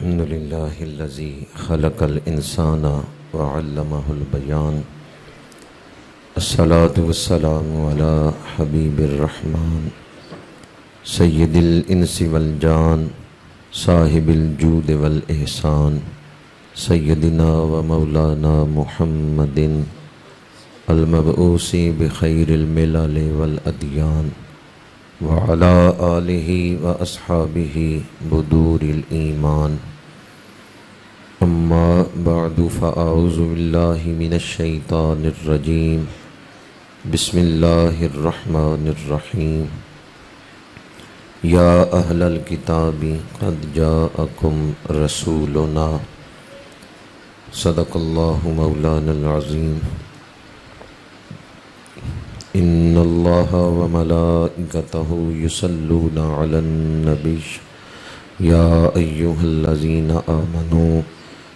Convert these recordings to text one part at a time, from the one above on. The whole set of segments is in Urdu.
الحمد لله الذي خلق الإنسان وعلمه البيان الصلاة والسلام على حبيب الرحمن سيد الإنس والجان صاحب الجود والإحسان سيدنا ومولانا محمد المبعوث بخير الملل والأديان وعلى آله وأصحابه بدور الإيمان أما بعد فأعوذ بالله من الشيطان الرجيم بسم الله الرحمن الرحيم يا أهل الكتاب قد جاءكم رسولنا صدق الله مولانا العظيم إن الله وملائكته يصلون على النبي يا أيها الذين آمنوا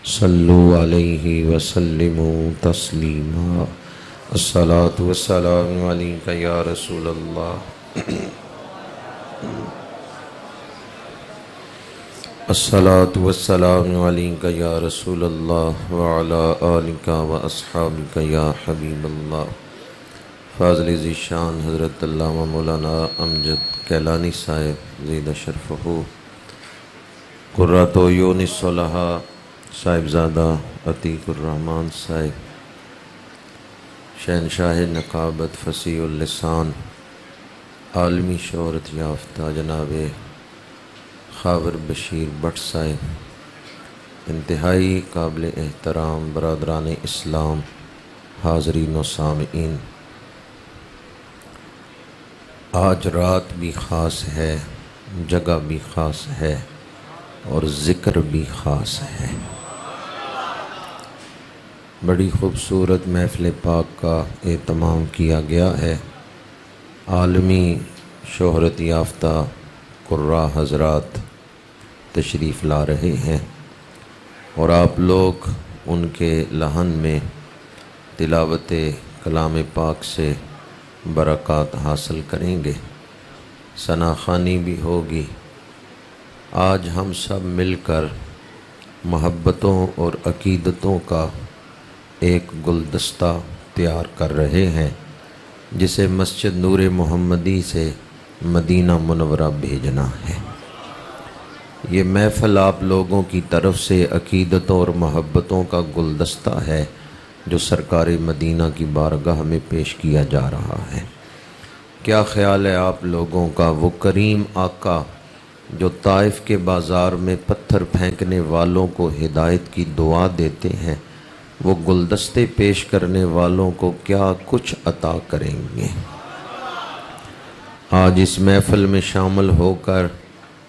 صلوا عليه وسلموا تسليما الصلاة والسلام عليك يا رسول الله الصلاة والسلام عليك يا رسول الله وعلى آلك وأصحابك يا حبيب الله فاضل ذیشان حضرت علامہ مولانا امجد کیلانی صاحب زید شرفہ قرۃ عیون الصلحاء صاحبزادہ عتیق الرحمن صاحب شہنشاہ نقابت فصیح اللسان عالمی شہرت یافتہ جناب خاور بشیر بٹ صاحب انتہائی قابل احترام برادران اسلام حاضرین و سامعین، آج رات بھی خاص ہے، جگہ بھی خاص ہے اور ذکر بھی خاص ہے۔ بڑی خوبصورت محفل پاک کا اہتمام کیا گیا ہے۔ عالمی شہرت یافتہ قراء حضرات تشریف لا رہے ہیں اور آپ لوگ ان کے لحن میں تلاوت کلام پاک سے برکات حاصل کریں گے، ثنا خوانی بھی ہوگی۔ آج ہم سب مل کر محبتوں اور عقیدتوں کا ایک گلدستہ تیار کر رہے ہیں جسے مسجد نور محمدی سے مدینہ منورہ بھیجنا ہے۔ یہ محفل آپ لوگوں کی طرف سے عقیدتوں اور محبتوں کا گلدستہ ہے جو سرکار مدینہ کی بارگاہ میں پیش کیا جا رہا ہے۔ کیا خیال ہے آپ لوگوں کا، وہ کریم آقا جو طائف کے بازار میں پتھر پھینکنے والوں کو ہدایت کی دعا دیتے ہیں، وہ گلدستے پیش کرنے والوں کو کیا کچھ عطا کریں گے؟ آج اس محفل میں شامل ہو کر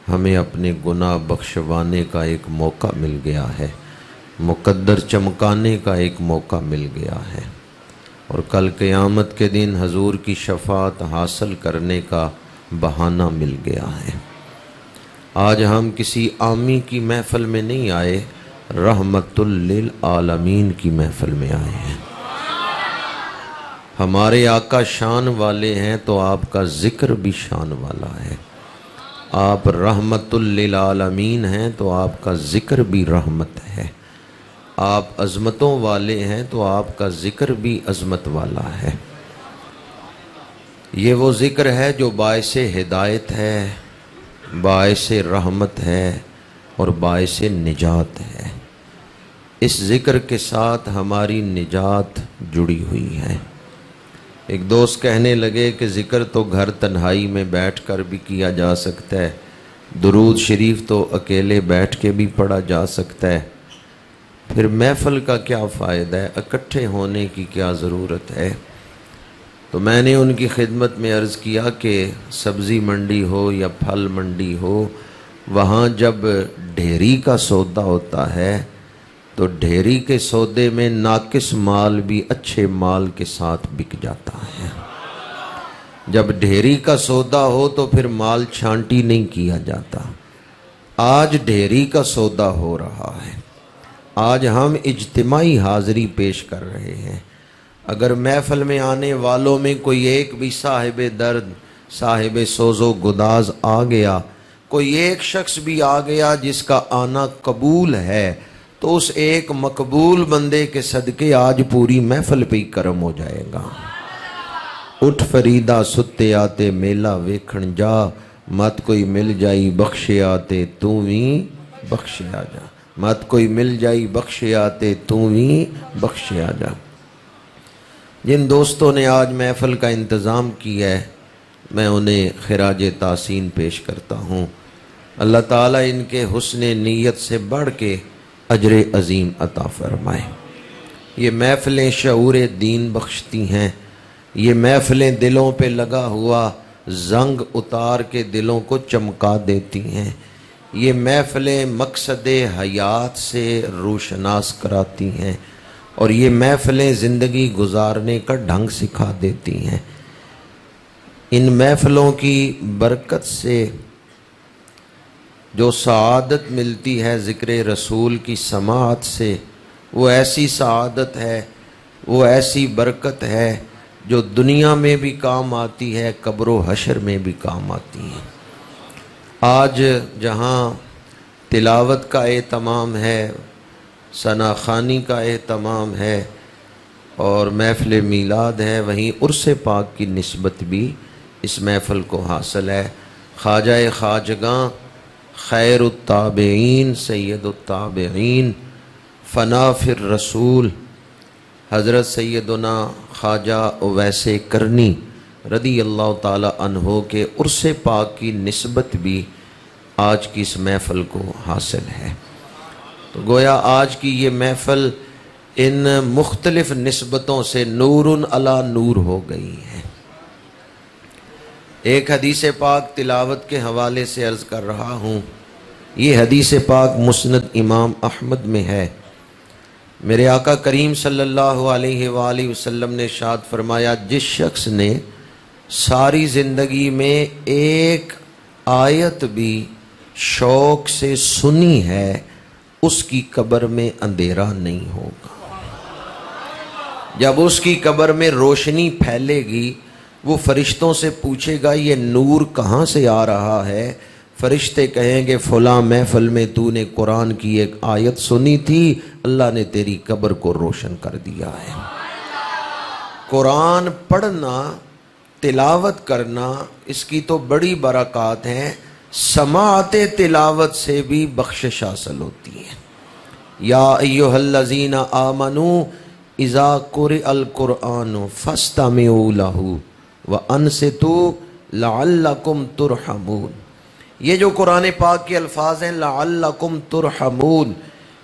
ہمیں اپنے گناہ بخشوانے کا ایک موقع مل گیا ہے، مقدر چمکانے کا ایک موقع مل گیا ہے، اور کل قیامت کے دن حضور کی شفاعت حاصل کرنے کا بہانہ مل گیا ہے۔ آج ہم کسی عامی کی محفل میں نہیں آئے، رحمت للعالمین کی محفل میں آئے ہیں۔ ہمارے آقا شان والے ہیں تو آپ کا ذکر بھی شان والا ہے۔ آپ رحمت للعالمین ہیں تو آپ کا ذکر بھی رحمت ہے۔ آپ عظمتوں والے ہیں تو آپ کا ذکر بھی عظمت والا ہے۔ یہ وہ ذکر ہے جو باعث ہدایت ہے، باعث رحمت ہے اور باعث نجات ہے۔ اس ذکر کے ساتھ ہماری نجات جڑی ہوئی ہے۔ ایک دوست کہنے لگے کہ ذکر تو گھر تنہائی میں بیٹھ کر بھی کیا جا سکتا ہے، درود شریف تو اکیلے بیٹھ کے بھی پڑھا جا سکتا ہے، پھر محفل کا کیا فائدہ ہے، اکٹھے ہونے کی کیا ضرورت ہے؟ تو میں نے ان کی خدمت میں عرض کیا کہ سبزی منڈی ہو یا پھل منڈی ہو، وہاں جب ڈھیری کا سودا ہوتا ہے تو ڈھیری کے سودے میں ناقص مال بھی اچھے مال کے ساتھ بک جاتا ہے۔ جب ڈھیری کا سودا ہو تو پھر مال چھانٹی نہیں کیا جاتا۔ آج ڈھیری کا سودا ہو رہا ہے، آج ہم اجتماعی حاضری پیش کر رہے ہیں۔ اگر محفل میں آنے والوں میں کوئی ایک بھی صاحب درد، صاحب سوز و گداز آ گیا کوئی ایک شخص بھی آ گیا جس کا آنا قبول ہے تو اس ایک مقبول بندے کے صدقے آج پوری محفل پہ ہی کرم ہو جائے گا۔ اٹھ فریدا ستے آتے میلہ ویکھن جا، مت کوئی مل جائی بخشے آتے تو وی بخشے آ جا، مت کوئی مل جائی بخشے آتے تو وی بخشے آ جا۔ جن دوستوں نے آج محفل کا انتظام کیا ہے میں انہیں خراج تحسین پیش کرتا ہوں۔ اللہ تعالیٰ ان کے حسن نیت سے بڑھ کے اجر عظیم عطا فرمائے۔ یہ محفلیں شعور دین بخشتی ہیں، یہ محفلیں دلوں پہ لگا ہوا زنگ اتار کے دلوں کو چمکا دیتی ہیں، یہ محفلیں مقصد حیات سے روشناس کراتی ہیں، اور یہ محفلیں زندگی گزارنے کا ڈھنگ سکھا دیتی ہیں۔ ان محفلوں کی برکت سے جو سعادت ملتی ہے ذکر رسول کی سماعت سے، وہ ایسی سعادت ہے، وہ ایسی برکت ہے جو دنیا میں بھی کام آتی ہے، قبر و حشر میں بھی کام آتی ہے۔ آج جہاں تلاوت کا اہتمام ہے، ثنا خوانی کا اہتمام ہے اور محفل میلاد ہے، وہیں عرس پاک کی نسبت بھی اس محفل کو حاصل ہے۔ خواجہ خواجگاں خیر التابعین سید التابعین فنا فی الرسول حضرت سیدنا خواجہ اویس کرنی رضی اللہ تعالی عنہ کے عرس پاک کی نسبت بھی آج کی اس محفل کو حاصل ہے۔ تو گویا آج کی یہ محفل ان مختلف نسبتوں سے نور علی نور ہو گئی ہے۔ ایک حدیث پاک تلاوت کے حوالے سے عرض کر رہا ہوں، یہ حدیث پاک مسند امام احمد میں ہے۔ میرے آقا کریم صلی اللہ علیہ وآلہ وسلم نے ارشاد فرمایا، جس شخص نے ساری زندگی میں ایک آیت بھی شوق سے سنی ہے اس کی قبر میں اندھیرا نہیں ہوگا۔ جب اس کی قبر میں روشنی پھیلے گی، وہ فرشتوں سے پوچھے گا یہ نور کہاں سے آ رہا ہے؟ فرشتے کہیں گے فلاں محفل میں تو نے قرآن کی ایک آیت سنی تھی، اللہ نے تیری قبر کو روشن کر دیا ہے۔ قرآن پڑھنا، تلاوت کرنا، اس کی تو بڑی برکات ہیں، سماعت تلاوت سے بھی بخشش حاصل ہوتی ہے۔ یا ایھا الذین آمنوا اذا قرئ القرآن فاستمعوا لہ وانصتوا لعلکم ترحمون۔ یہ جو قرآن پاک کے الفاظ ہیں لعلکم ترحمون،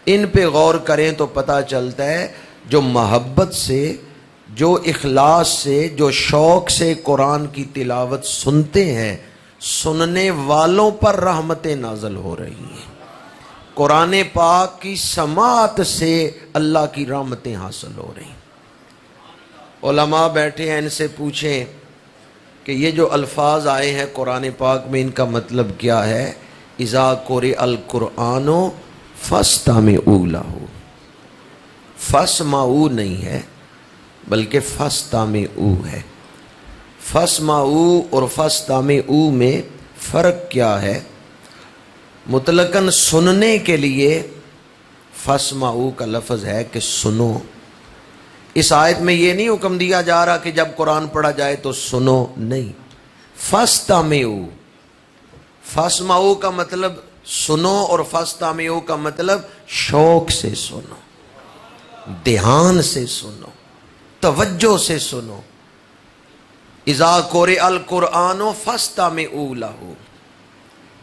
ان پہ غور کریں تو پتہ چلتا ہے جو محبت سے، جو اخلاص سے، جو شوق سے قرآن کی تلاوت سنتے ہیں، سننے والوں پر رحمتیں نازل ہو رہی ہیں۔ قرآن پاک کی سماعت سے اللہ کی رحمتیں حاصل ہو رہی ہیں۔ علماء بیٹھے ہیں، ان سے پوچھیں کہ یہ جو الفاظ آئے ہیں قرآن پاک میں، ان کا مطلب کیا ہے؟ اذا قرئ القرآن فاستمعوا لہ، فاسمعوا نہیں ہے بلکہ فاستمعوا ہے۔ فاسمعوا اور فاستمعوا میں فرق کیا ہے؟ مطلقاً سننے کے لیے فاسمعوا کا لفظ ہے کہ سنو۔ اس آیت میں یہ نہیں حکم دیا جا رہا کہ جب قرآن پڑھا جائے تو سنو، نہیں۔ فاستمعوا، فاسمعوا کا مطلب سنو اور فاستمعوا کا مطلب شوق سے سنو، دھیان سے سنو، توجہ سے سنو۔ اذا قرئ القرآن فاستمعوا لہ،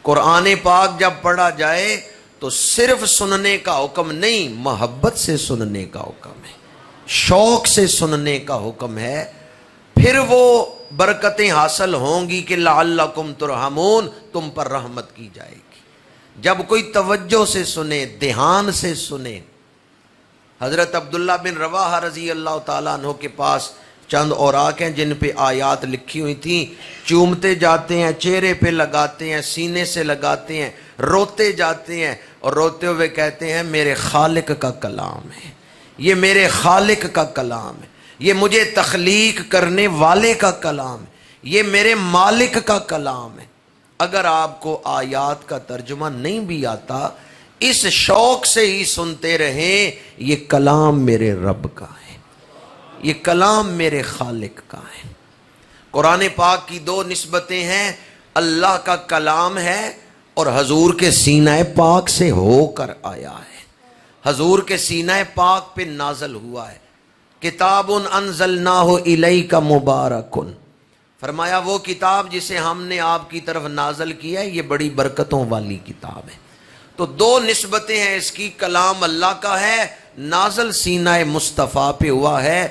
قرآن پاک جب پڑھا جائے تو صرف سننے کا حکم نہیں، محبت سے سننے کا حکم ہے، شوق سے سننے کا حکم ہے۔ پھر وہ برکتیں حاصل ہوں گی کہ لعلکم ترحمون، تم پر رحمت کی جائے گی۔ جب کوئی توجہ سے سنے، دھیان سے سنے۔ حضرت عبداللہ بن رواحہ رضی اللہ تعالیٰ عنہ کے پاس چند اوراق ہیں جن پہ آیات لکھی ہوئی تھیں، چومتے جاتے ہیں، چہرے پہ لگاتے ہیں، سینے سے لگاتے ہیں، روتے جاتے ہیں اور روتے ہوئے کہتے ہیں میرے خالق کا کلام ہے، یہ میرے خالق کا کلام ہے، یہ مجھے تخلیق کرنے والے کا کلام ہے، یہ میرے مالک کا کلام ہے۔ اگر آپ کو آیات کا ترجمہ نہیں بھی آتا، اس شوق سے ہی سنتے رہیں، یہ کلام میرے رب کا ہے، یہ کلام میرے خالق کا ہے۔ قرآن پاک کی دو نسبتیں ہیں، اللہ کا کلام ہے اور حضور کے سینہ پاک سے ہو کر آیا ہے، حضور کے سینہ پاک پہ نازل ہوا ہے۔ کتاب انزلناہ الیک مبارک، فرمایا وہ کتاب جسے ہم نے آپ کی طرف نازل کیا ہے، یہ بڑی برکتوں والی کتاب ہے۔ تو دو نسبتیں ہیں اس کی، کلام اللہ کا ہے، نازل سینہ مصطفیٰ پہ ہوا ہے،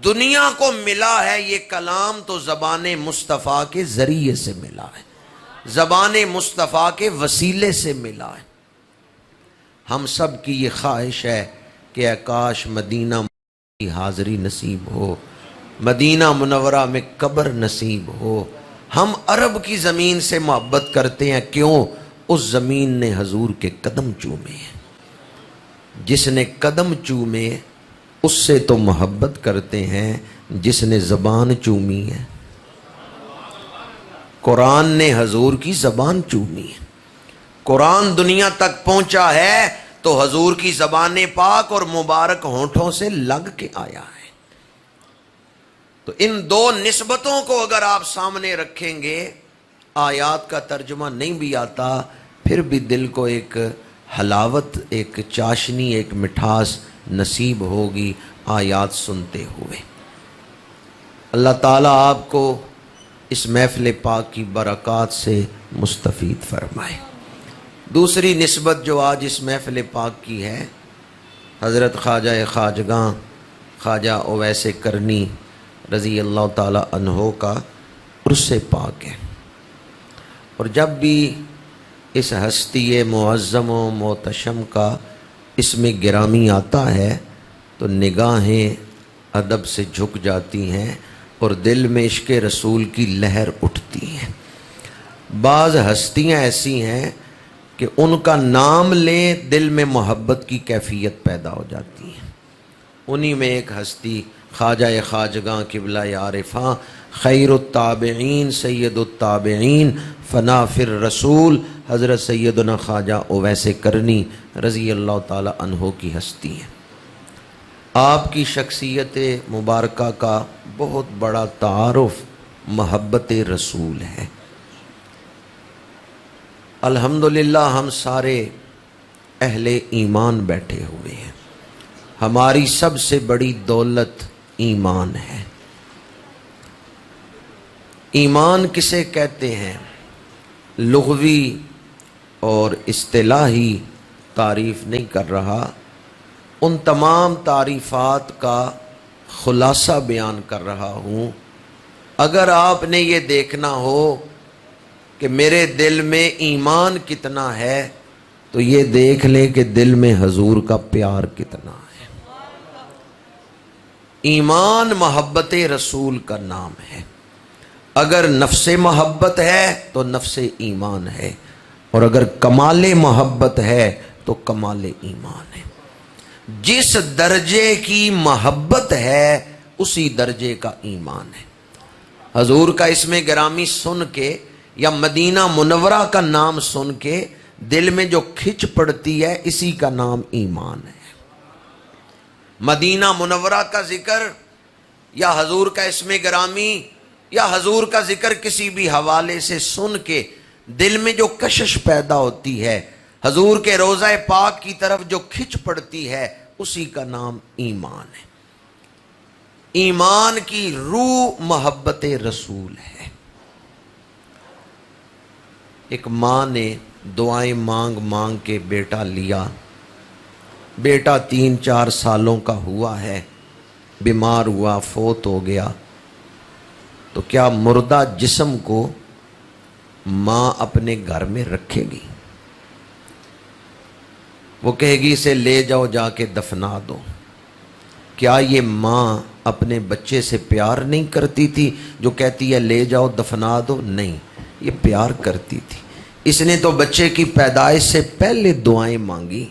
دنیا کو ملا ہے یہ کلام تو زبان مصطفیٰ کے ذریعے سے ملا ہے، زبان مصطفیٰ کے وسیلے سے ملا ہے۔ ہم سب کی یہ خواہش ہے کہ کاش مدینہ کی حاضری نصیب ہو، مدینہ منورہ میں قبر نصیب ہو۔ ہم عرب کی زمین سے محبت کرتے ہیں، کیوں؟ اس زمین نے حضور کے قدم چومے ہیں، جس نے قدم چومے اس سے تو محبت کرتے ہیں جس نے زبان چومی ہے۔ قرآن نے حضور کی زبان چومی ہے، قرآن دنیا تک پہنچا ہے تو حضور کی زبان پاک اور مبارک ہونٹوں سے لگ کے آیا ہے۔ تو ان دو نسبتوں کو اگر آپ سامنے رکھیں گے، آیات کا ترجمہ نہیں بھی آتا پھر بھی دل کو ایک حلاوت، ایک چاشنی، ایک مٹھاس نصیب ہوگی آیات سنتے ہوئے۔ اللہ تعالیٰ آپ کو اس محفل پاک کی برکات سے مستفید فرمائے۔ دوسری نسبت جو آج اس محفل پاک کی ہے، حضرت خواجہ خواجگاں خواجہ اویس کرنی رضی اللہ تعالیٰ عنہ کا عرس پاک ہے۔ اور جب بھی اس ہستی معظم و محتشم کا اسم گرامی آتا ہے تو نگاہیں ادب سے جھک جاتی ہیں اور دل میں عشق رسول کی لہر اٹھتی ہے۔ بعض ہستیاں ایسی ہیں کہ ان کا نام لیں دل میں محبت کی کیفیت پیدا ہو جاتی ہے۔ انہی میں ایک ہستی خواجہ خواجگاں قبلہ عارفاں خیر التابعین سید التابعین فنا فر رسول حضرت سیدنا خواجہ اویس کرنی رضی اللہ تعالی عنہ کی ہستی ہے۔ آپ کی شخصیت مبارکہ کا بہت بڑا تعارف محبت رسول ہے۔ الحمدللہ ہم سارے اہل ایمان بیٹھے ہوئے ہیں، ہماری سب سے بڑی دولت ایمان ہے۔ ایمان کسے کہتے ہیں؟ لغوی اور اصطلاحی تعریف نہیں کر رہا، ان تمام تعریفات کا خلاصہ بیان کر رہا ہوں۔ اگر آپ نے یہ دیکھنا ہو کہ میرے دل میں ایمان کتنا ہے تو یہ دیکھ لیں کہ دل میں حضور کا پیار کتنا ہے۔ ایمان محبت رسول کا نام ہے۔ اگر نفس محبت ہے تو نفس ایمان ہے، اور اگر کمال محبت ہے تو کمال ایمان ہے۔ جس درجے کی محبت ہے اسی درجے کا ایمان ہے۔ حضور کا اسم گرامی سن کے یا مدینہ منورہ کا نام سن کے دل میں جو کھچ پڑتی ہے اسی کا نام ایمان ہے۔ مدینہ منورہ کا ذکر یا حضور کا اسم گرامی یا حضور کا ذکر کسی بھی حوالے سے سن کے دل میں جو کشش پیدا ہوتی ہے، حضور کے روضہ پاک کی طرف جو کھچ پڑتی ہے، اسی کا نام ایمان ہے۔ ایمان کی روح محبت رسول ہے۔ ایک ماں نے دعائیں مانگ مانگ کے بیٹا لیا، بیٹا 3-4 سالوں کا ہوا ہے، بیمار ہوا، فوت ہو گیا، تو کیا مردہ جسم کو ماں اپنے گھر میں رکھے گی؟ وہ کہے گی اسے لے جاؤ جا کے دفنا دو۔ کیا یہ ماں اپنے بچے سے پیار نہیں کرتی تھی جو کہتی ہے لے جاؤ دفنا دو؟ نہیں، یہ پیار کرتی تھی۔ اس نے تو بچے کی پیدائش سے پہلے دعائیں مانگی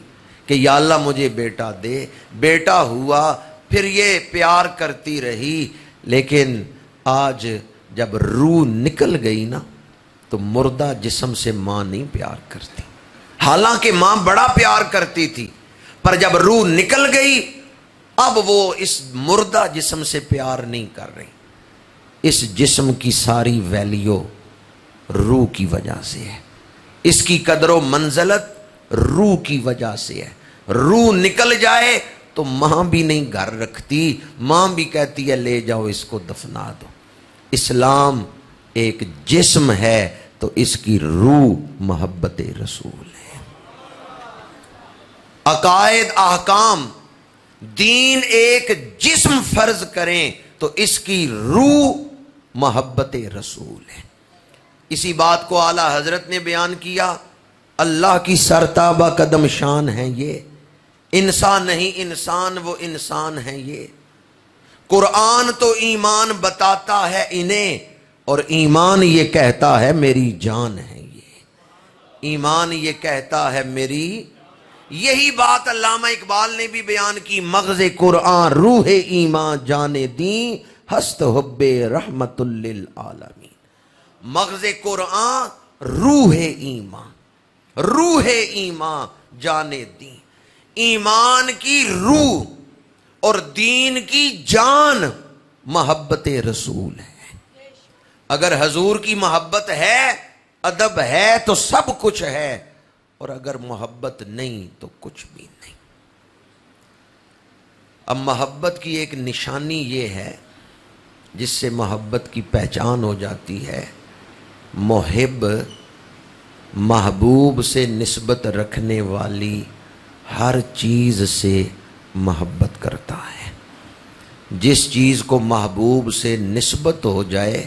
کہ یا اللہ مجھے بیٹا دے، بیٹا ہوا، پھر یہ پیار کرتی رہی۔ لیکن آج جب روح نکل گئی نا تو تو مردہ جسم سے ماں نہیں پیار کرتی، حالانکہ ماں بڑا پیار کرتی تھی، پر جب روح نکل گئی اب وہ اس مردہ جسم سے پیار نہیں کر رہی۔ اس جسم کی ساری ویلیو روح کی وجہ سے ہے، اس کی قدر و منزلت روح کی وجہ سے ہے۔ روح نکل جائے تو ماں بھی نہیں گھر رکھتی، ماں بھی کہتی ہے لے جاؤ اس کو دفنا دو۔ اسلام ایک جسم ہے تو اس کی روح محبت رسول ہے۔ عقائد احکام دین ایک جسم فرض کریں تو اس کی روح محبت رسول ہے۔ اسی بات کو اعلیٰ حضرت نے بیان کیا، اللہ کی سرتابہ قدم شان ہیں یہ، انسان نہیں انسان وہ انسان ہیں یہ۔ قرآن تو ایمان بتاتا ہے انہیں اور ایمان یہ کہتا ہے میری جان ہے یہ، ایمان یہ کہتا ہے میری۔ یہی بات علامہ اقبال نے بھی بیان کی، مغز قرآن روح ایمان جانے دیں ہست حب رحمت للعالمین۔ مغز قرآن روح ایمان، روح ایمان جانے دیں۔ ایمان کی روح اور دین کی جان محبت رسول ہے۔ اگر حضور کی محبت ہے، ادب ہے تو سب کچھ ہے، اور اگر محبت نہیں تو کچھ بھی نہیں۔ اب محبت کی ایک نشانی یہ ہے جس سے محبت کی پہچان ہو جاتی ہے، محب محبوب سے نسبت رکھنے والی ہر چیز سے محبت کرتا ہے۔ جس چیز کو محبوب سے نسبت ہو جائے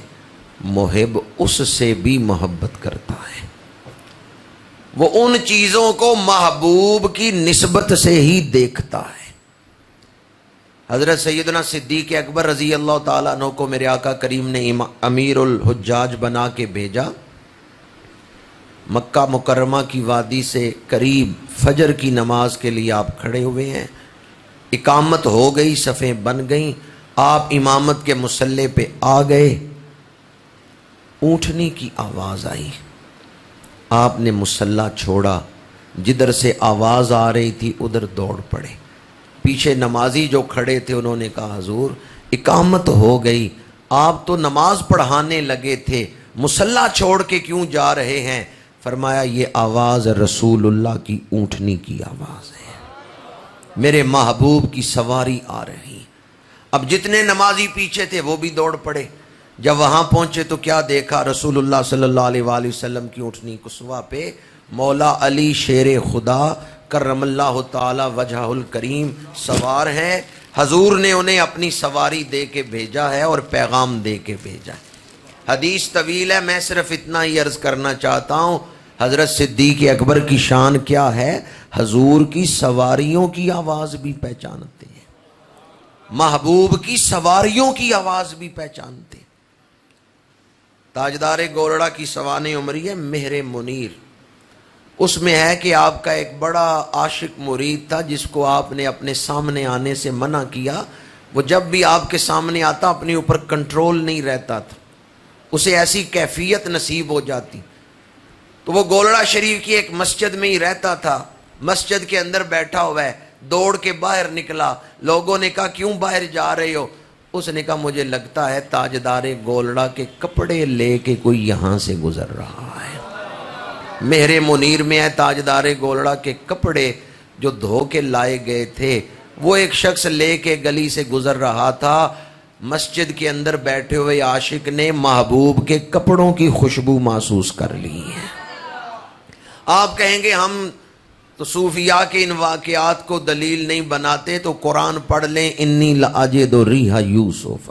محب اس سے بھی محبت کرتا ہے۔ وہ ان چیزوں کو محبوب کی نسبت سے ہی دیکھتا ہے۔ حضرت سیدنا صدیق اکبر رضی اللہ تعالیٰ عنہ کو میرے آقا کریم نے امیر الحجاج بنا کے بھیجا۔ مکہ مکرمہ کی وادی سے قریب فجر کی نماز کے لیے آپ کھڑے ہوئے ہیں، اقامت ہو گئی، صفیں بن گئیں، آپ امامت کے مصلی پہ آ گئے، اونٹنی کی آواز آئی، آپ نے مصلی چھوڑا، جدھر سے آواز آ رہی تھی ادھر دوڑ پڑے۔ پیچھے نمازی جو کھڑے تھے انہوں نے کہا حضور اقامت ہو گئی، آپ تو نماز پڑھانے لگے تھے، مصلی چھوڑ کے کیوں جا رہے ہیں؟ فرمایا یہ آواز رسول اللہ کی اونٹنی کی آواز ہے، میرے محبوب کی سواری آ رہی۔ اب جتنے نمازی پیچھے تھے وہ بھی دوڑ پڑے۔ جب وہاں پہنچے تو کیا دیکھا؟ رسول اللہ صلی اللہ علیہ وآلہ وسلم کی اونٹنی قصوہ پہ مولا علی شیر خدا کرم اللہ تعالی وجہ الکریم سوار ہیں۔ حضور نے انہیں اپنی سواری دے کے بھیجا ہے اور پیغام دے کے بھیجا ہے۔ حدیث طویل ہے، میں صرف اتنا ہی عرض کرنا چاہتا ہوں، حضرت صدیق اکبر کی شان کیا ہے؟ حضور کی سواریوں کی آواز بھی پہچانتے ہیں، محبوب کی سواریوں کی آواز بھی پہچانتے ہیں۔ تاجدار گولڑا کی سوانح عمری ہے مہر منیر، اس میں ہے کہ آپ کا ایک بڑا عاشق مرید تھا جس کو آپ نے اپنے سامنے آنے سے منع کیا۔ وہ جب بھی آپ کے سامنے آتا اپنے اوپر کنٹرول نہیں رہتا تھا، اسے ایسی کیفیت نصیب ہو جاتی۔ تو وہ گولڑا شریف کی ایک مسجد میں ہی رہتا تھا، مسجد کے اندر بیٹھا ہوا ہے، دوڑ کے باہر نکلا، لوگوں نے کہا کیوں باہر جا رہے ہو؟ اس نے کہا مجھے لگتا ہے تاجدار گولڑا کے کپڑے لے کے کوئی یہاں سے گزر رہا ہے۔ مہر منیر میں ہے تاجدار گولڑا کے کپڑے جو دھو کے لائے گئے تھے، وہ ایک شخص لے کے گلی سے گزر رہا تھا۔ مسجد کے اندر بیٹھے ہوئے عاشق نے محبوب کے کپڑوں کی خوشبو محسوس کر لی ہے۔ آپ کہیں گے ہم تو صوفیاء کے ان واقعات کو دلیل نہیں بناتے، تو قرآن پڑھ لیں، انی لاجد ریح یوسف،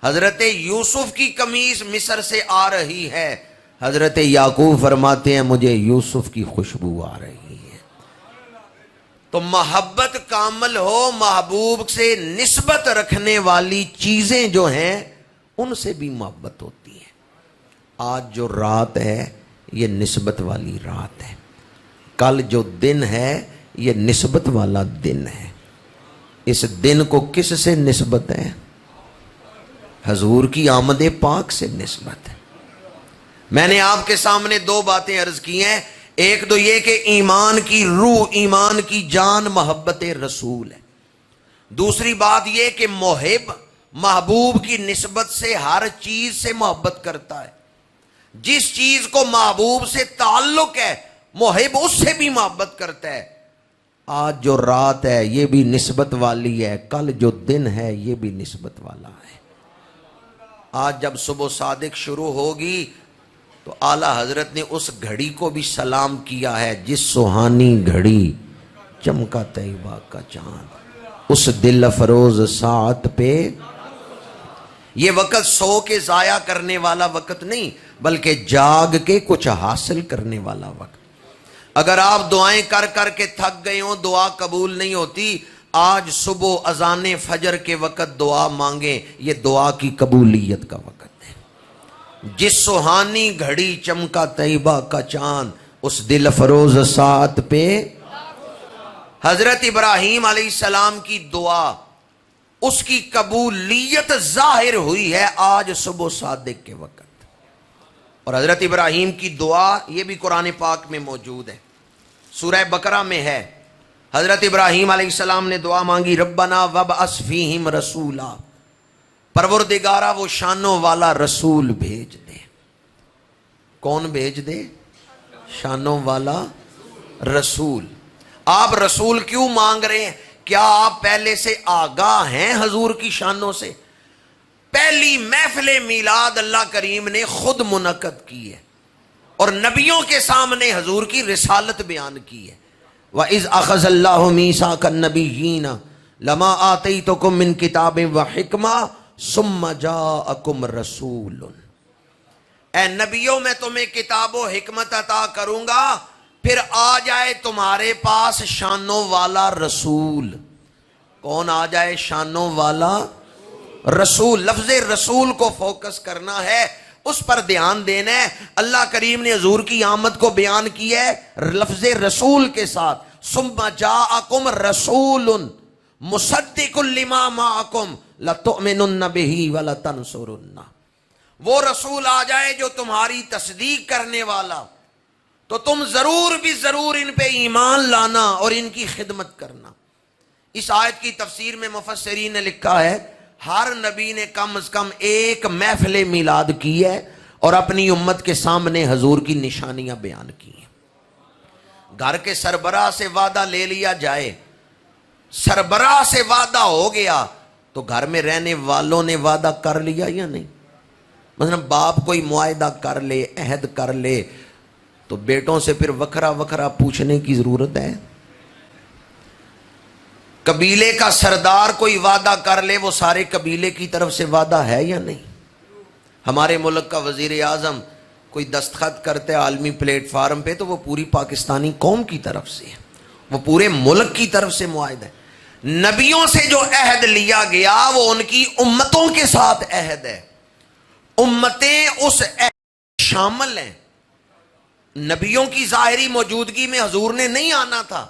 حضرت یوسف کی قمیص مصر سے آ رہی ہے، حضرت یعقوب فرماتے ہیں مجھے یوسف کی خوشبو آ رہی ہے۔ تو محبت کامل ہو، محبوب سے نسبت رکھنے والی چیزیں جو ہیں ان سے بھی محبت ہوتی ہے۔ آج جو رات ہے یہ نسبت والی رات ہے، کل جو دن ہے یہ نسبت والا دن ہے۔ اس دن کو کس سے نسبت ہے؟ حضور کی آمد پاک سے نسبت ہے۔ میں نے آپ کے سامنے دو باتیں عرض کی ہیں، ایک تو یہ کہ ایمان کی روح، ایمان کی جان محبت رسول ہے، دوسری بات یہ کہ محب محبوب کی نسبت سے ہر چیز سے محبت کرتا ہے، جس چیز کو محبوب سے تعلق ہے محب اس سے بھی محبت کرتا ہے۔ آج جو رات ہے یہ بھی نسبت والی ہے، کل جو دن ہے یہ بھی نسبت والا ہے۔ آج جب صبح صادق شروع ہوگی تو اعلیٰ حضرت نے اس گھڑی کو بھی سلام کیا ہے، جس سہانی گھڑی چمکا طیبہ کا چاند، اس دل افروز ساعت پہ۔ یہ وقت سو کے ضائع کرنے والا وقت نہیں، بلکہ جاگ کے کچھ حاصل کرنے والا وقت۔ اگر آپ دعائیں کر کر کے تھک گئے ہوں، دعا قبول نہیں ہوتی، آج صبح اذان فجر کے وقت دعا مانگیں، یہ دعا کی قبولیت کا وقت ہے۔ جس سہانی گھڑی چمکا طیبہ کا چاند، اس دل افروز ساعت پہ۔ حضرت ابراہیم علیہ السلام کی دعا، اس کی قبولیت ظاہر ہوئی ہے آج صبح صادق کے وقت۔ اور حضرت ابراہیم کی دعا یہ بھی قرآن پاک میں موجود ہے، سورہ بقرہ میں ہے۔ حضرت ابراہیم علیہ السلام نے دعا مانگی، ربنا وابعث فیہم رسولا، پروردگارا وہ شانوں والا رسول بھیج دے۔ کون بھیج دے؟ شانوں والا رسول۔ آپ رسول کیوں مانگ رہے ہیں؟ کیا آپ پہلے سے آگاہ ہیں حضور کی شانوں سے؟ پہلی محفل میلاد اللہ کریم نے خود منعقد کی ہے اور نبیوں کے سامنے حضور کی رسالت بیان کی ہے۔ وَإِذْ أَخَذَ اللَّهُ مِيثَاقَ النَّبِيِّينَ لَمَا آتَيْتُكُم مِّن كِتَابٍ وَحِكْمَةٍ ثُمَّ جَاءَكُمْ رَسُولٌ۔ اے نبیوں میں تمہیں کتاب و حکمت عطا کروں گا، پھر آ جائے تمہارے پاس شانوں والا رسول۔ کون آ جائے؟ شانوں والا رسول۔ لفظ رسول کو فوکس کرنا ہے، اس پر دھیان دینا ہے۔ اللہ کریم نے حضور کی آمد کو بیان کیا ہے لفظ رسول کے ساتھ، ثم جاءکم رسول مصدق لما معکم لتؤمنن بہ ولتنصرنہ۔ وہ رسول آ جائے جو تمہاری تصدیق کرنے والا، تو تم ضرور بھی ضرور ان پہ ایمان لانا اور ان کی خدمت کرنا۔ اس آیت کی تفسیر میں مفسرین نے لکھا ہے ہر نبی نے کم از کم ایک محفل میلاد کی ہے اور اپنی امت کے سامنے حضور کی نشانیاں بیان کی ہیں۔ گھر کے سربراہ سے وعدہ لے لیا جائے، سربراہ سے وعدہ ہو گیا تو گھر میں رہنے والوں نے وعدہ کر لیا یا نہیں؟ مثلا باپ کوئی معاہدہ کر لے، عہد کر لے، تو بیٹوں سے پھر وکھرا وکھرا پوچھنے کی ضرورت ہے؟ قبیلے کا سردار کوئی وعدہ کر لے، وہ سارے قبیلے کی طرف سے وعدہ ہے یا نہیں؟ ہمارے ملک کا وزیر اعظم کوئی دستخط کرتے عالمی پلیٹ فارم پہ تو وہ پوری پاکستانی قوم کی طرف سے ہے، وہ پورے ملک کی طرف سے معاہدہ ہے۔ نبیوں سے جو عہد لیا گیا وہ ان کی امتوں کے ساتھ عہد ہے، امتیں اس عہد شامل ہیں۔ نبیوں کی ظاہری موجودگی میں حضور نے نہیں آنا تھا،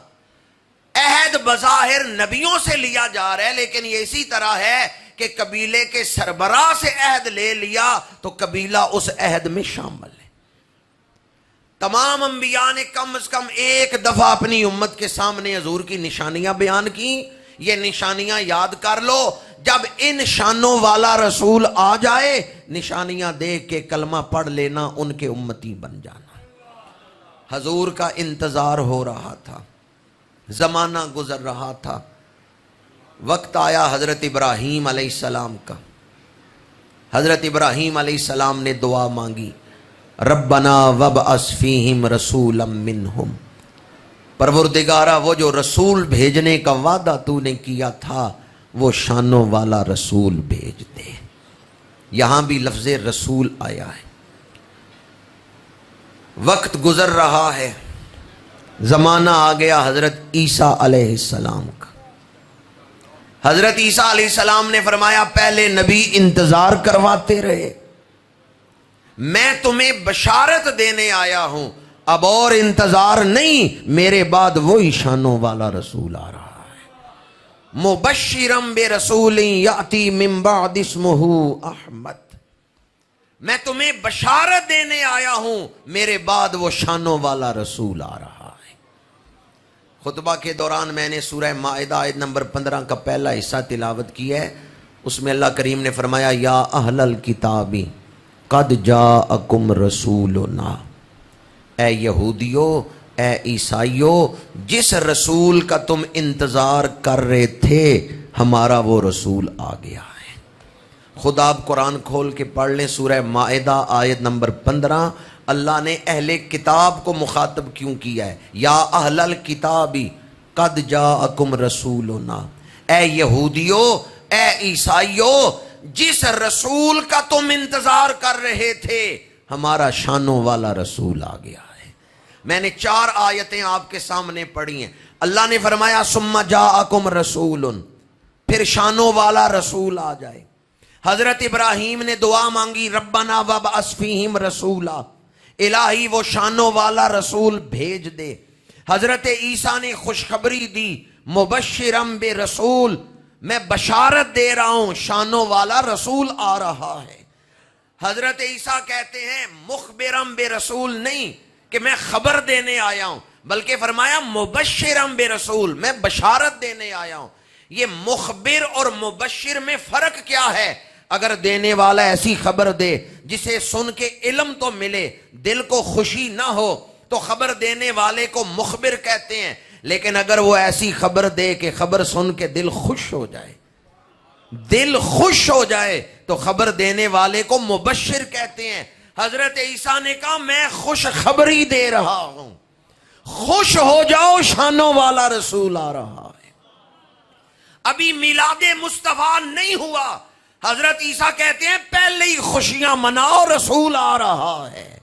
عہد بظاہر نبیوں سے لیا جا رہا ہے، لیکن یہ اسی طرح ہے کہ قبیلے کے سربراہ سے عہد لے لیا تو قبیلہ اس عہد میں شامل ہے۔ تمام انبیاء نے کم از کم ایک دفعہ اپنی امت کے سامنے حضور کی نشانیاں بیان کی۔ یہ نشانیاں یاد کر لو، جب ان شانوں والا رسول آ جائے نشانیاں دیکھ کے کلمہ پڑھ لینا، ان کے امتی بن جانا۔ حضور کا انتظار ہو رہا تھا، زمانہ گزر رہا تھا، وقت آیا حضرت ابراہیم علیہ السلام کا۔ حضرت ابراہیم علیہ السلام نے دعا مانگی، ربنا وابعث فیہم رسولا منہم، پروردگارا وہ جو رسول بھیجنے کا وعدہ تو نے کیا تھا وہ شانوں والا رسول بھیج دے۔ یہاں بھی لفظ رسول آیا ہے۔ وقت گزر رہا ہے، زمانہ آ گیا حضرت عیسیٰ علیہ السلام کا۔ حضرت عیسیٰ علیہ السلام نے فرمایا پہلے نبی انتظار کرواتے رہے، میں تمہیں بشارت دینے آیا ہوں، اب اور انتظار نہیں، میرے بعد وہی شانوں والا رسول آ رہا ہے، مبشرا برسول یاتی من بعد اسمہ احمد۔ میں تمہیں بشارت دینے آیا ہوں، میرے بعد وہ شانوں والا رسول آ رہا ہے۔ خطبہ کے دوران میں نے سورہ مائدہ آیت نمبر 15 کا پہلا حصہ تلاوت کیا ہے۔ اس میں اللہ کریم نے فرمایا یا اہل الکتاب قد جاءکم رسولنا، اے یہودیو، اے عیسائیو، جس رسول کا تم انتظار کر رہے تھے ہمارا وہ رسول آ گیا ہے۔ خود آپ قرآن کھول کے پڑھ لیں، سورہ مائدہ آیت نمبر 15، اللہ نے اہل کتاب کو مخاطب کیوں کیا ہے؟ یا اہل الکتاب قد جاءکم رسولنا، اے یہودیو، اے عیسائیو، جس رسول کا تم انتظار کر رہے تھے ہمارا شانوں والا رسول آ گیا ہے۔ میں نے 4 آیتیں آپ کے سامنے پڑھی ہیں۔ اللہ نے فرمایا ثم جاءکم رسول، پھر شانوں والا رسول آ جائے۔ حضرت ابراہیم نے دعا مانگی ربنا وابعث فیہم رسولا، الہی وہ شانوں والا رسول بھیج دے۔ حضرت عیسیٰ نے خوشخبری دی مبشرم برسول، میں بشارت دے رہا ہوں شانوں والا رسول آ رہا ہے۔ حضرت عیسیٰ کہتے ہیں مخبرم برسول، نہیں کہ میں خبر دینے آیا ہوں، بلکہ فرمایا مبشرم برسول، میں بشارت دینے آیا ہوں۔ یہ مخبر اور مبشر میں فرق کیا ہے؟ اگر دینے والا ایسی خبر دے جسے سن کے علم تو ملے، دل کو خوشی نہ ہو، تو خبر دینے والے کو مخبر کہتے ہیں۔ لیکن اگر وہ ایسی خبر دے کہ خبر سن کے دل خوش ہو جائے، دل خوش ہو جائے، تو خبر دینے والے کو مبشر کہتے ہیں۔ حضرت عیسیٰ نے کہا میں خوش خبری دے رہا ہوں، خوش ہو جاؤ شانوں والا رسول آ رہا ہے۔ ابھی میلاد مصطفیٰ نہیں ہوا، حضرت عیسیٰ کہتے ہیں پہلے ہی خوشیاں مناؤ، رسول آ رہا ہے۔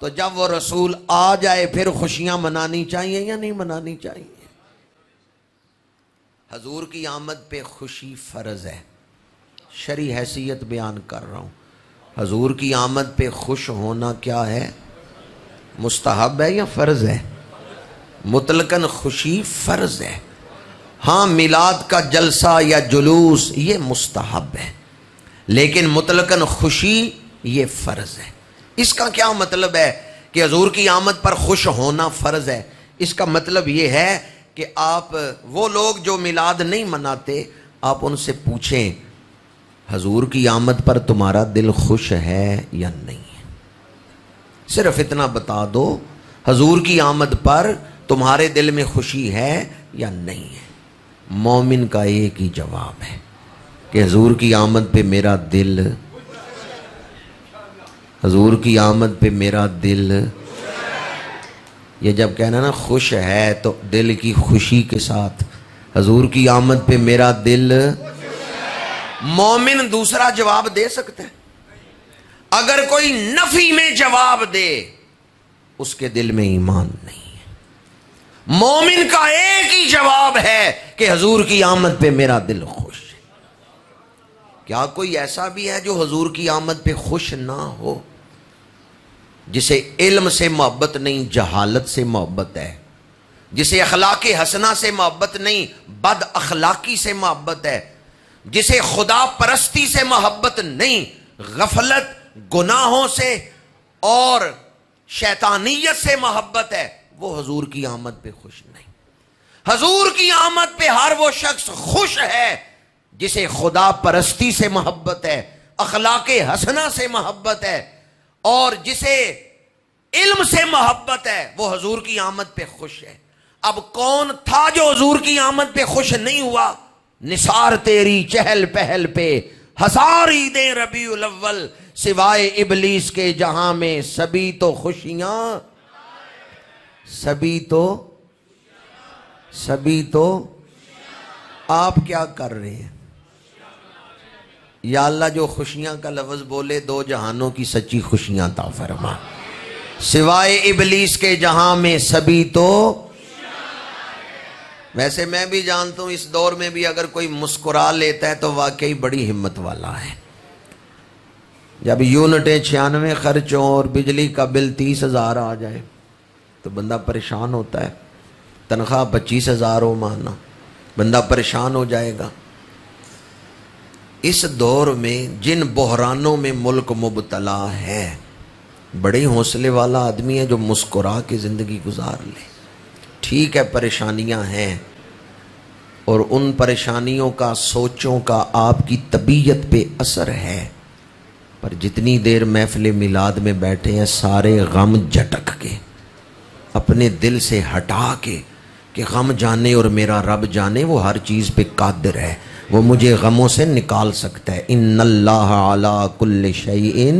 تو جب وہ رسول آ جائے پھر خوشیاں منانی چاہیے یا نہیں منانی چاہیے؟ حضور کی آمد پہ خوشی فرض ہے، شرعی حیثیت بیان کر رہا ہوں۔ حضور کی آمد پہ خوش ہونا کیا ہے؟ مستحب ہے یا فرض ہے؟ مطلقاً خوشی فرض ہے۔ ہاں میلاد کا جلسہ یا جلوس یہ مستحب ہے، لیکن مطلقاً خوشی یہ فرض ہے۔ اس کا کیا مطلب ہے کہ حضور کی آمد پر خوش ہونا فرض ہے؟ اس کا مطلب یہ ہے کہ آپ وہ لوگ جو میلاد نہیں مناتے، آپ ان سے پوچھیں حضور کی آمد پر تمہارا دل خوش ہے یا نہیں ہے؟ صرف اتنا بتا دو، حضور کی آمد پر تمہارے دل میں خوشی ہے یا نہیں ہے؟ مومن کا ایک ہی جواب ہے کہ حضور کی آمد پہ میرا دل، حضور کی آمد پہ میرا دل، یہ جب کہنا نا خوش ہے تو دل کی خوشی کے ساتھ حضور کی آمد پہ میرا دل۔ مومن دوسرا جواب دے سکتا ہے؟ اگر کوئی نفی میں جواب دے اس کے دل میں ایمان نہیں ہے۔ مومن کا ایک ہی جواب ہے کہ حضور کی آمد پہ میرا دل خوش ہے۔ کیا کوئی ایسا بھی ہے جو حضور کی آمد پہ خوش نہ ہو؟ جسے علم سے محبت نہیں، جہالت سے محبت ہے، جسے اخلاق حسنہ سے محبت نہیں، بد اخلاقی سے محبت ہے، جسے خدا پرستی سے محبت نہیں، غفلت، گناہوں سے اور شیطانیت سے محبت ہے، وہ حضور کی آمد پہ خوش نہیں۔ حضور کی آمد پہ ہر وہ شخص خوش ہے جسے خدا پرستی سے محبت ہے، اخلاق حسنہ سے محبت ہے، اور جسے علم سے محبت ہے، وہ حضور کی آمد پہ خوش ہے۔ اب کون تھا جو حضور کی آمد پہ خوش نہیں ہوا؟ نثار تیری چہل پہل پہ ہزار عیدیں ربیع الاول، سوائے ابلیس کے جہاں میں سبھی تو خوشیاں، سبھی تو آپ کیا کر رہے ہیں؟ یا اللہ جو خوشیاں کا لفظ بولے دو جہانوں کی سچی خوشیاں عطا فرما، سوائے ابلیس کے جہاں میں سبھی تو۔ ویسے میں بھی جانتا ہوں اس دور میں بھی اگر کوئی مسکرا لیتا ہے تو واقعی بڑی ہمت والا ہے۔ جب یونٹیں 96 خرچ ہوں اور بجلی کا بل 30,000 آ جائے تو بندہ پریشان ہوتا ہے، تنخواہ 25,000 ہو مانا، بندہ پریشان ہو جائے گا۔ اس دور میں جن بحرانوں میں ملک مبتلا ہے، بڑے حوصلے والا آدمی ہے جو مسکرا کے زندگی گزار لے۔ ٹھیک ہے پریشانیاں ہیں، اور ان پریشانیوں کا، سوچوں کا آپ کی طبیعت پہ اثر ہے، پر جتنی دیر محفل میلاد میں بیٹھے ہیں سارے غم جھٹک کے، اپنے دل سے ہٹا کے کہ غم جانے اور میرا رب جانے وہ ہر چیز پہ قادر ہے، وہ مجھے غموں سے نکال سکتا ہے۔ ان اللہ علی کل شیء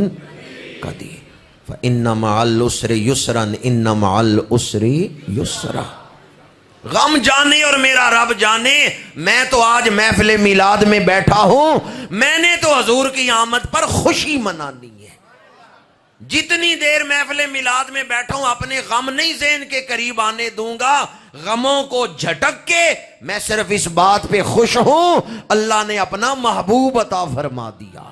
قدیر فإن مع العسر یسرا ان مع العسر یسرا۔ غم جانے اور میرا رب جانے، میں تو آج محفل میلاد میں بیٹھا ہوں، میں نے تو حضور کی آمد پر خوشی منانی ہے۔ جتنی دیر محفل میلاد میں بیٹھا ہوں اپنے غم نہیں ذہن کے قریب آنے دوں گا، غموں کو جھٹک کے میں صرف اس بات پہ خوش ہوں اللہ نے اپنا محبوب عطا فرما دیا ہے۔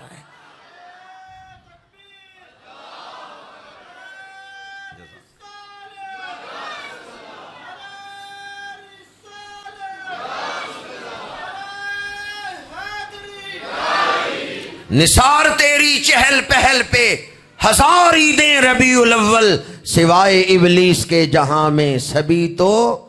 نثار تیری چہل پہل پہ ہزار عیدیں ربیع الاول، سوائے ابلیس کے جہاں میں سبھی تو۔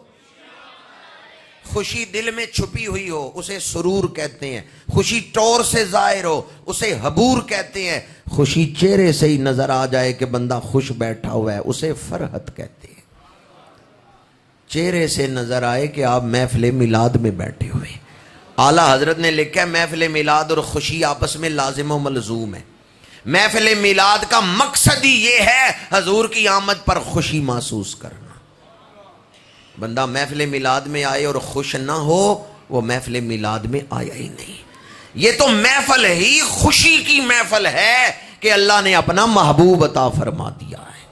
خوشی دل میں چھپی ہوئی ہو اسے سرور کہتے ہیں، خوشی طور سے ظاہر ہو اسے حبور کہتے ہیں، خوشی چہرے سے ہی نظر آ جائے کہ بندہ خوش بیٹھا ہوا ہے اسے فرحت کہتے ہیں۔ چہرے سے نظر آئے کہ آپ محفل میلاد میں بیٹھے ہوئے ہیں۔ اعلیٰ حضرت نے لکھا ہے محفل میلاد اور خوشی آپس میں لازم و ملزوم ہے۔ محفل میلاد کا مقصد ہی یہ ہے حضور کی آمد پر خوشی محسوس کرنا۔ بندہ محفل میلاد میں آئے اور خوش نہ ہو وہ محفل میلاد میں آیا ہی نہیں۔ یہ تو محفل ہی خوشی کی محفل ہے کہ اللہ نے اپنا محبوب عطا فرما دیا ہے۔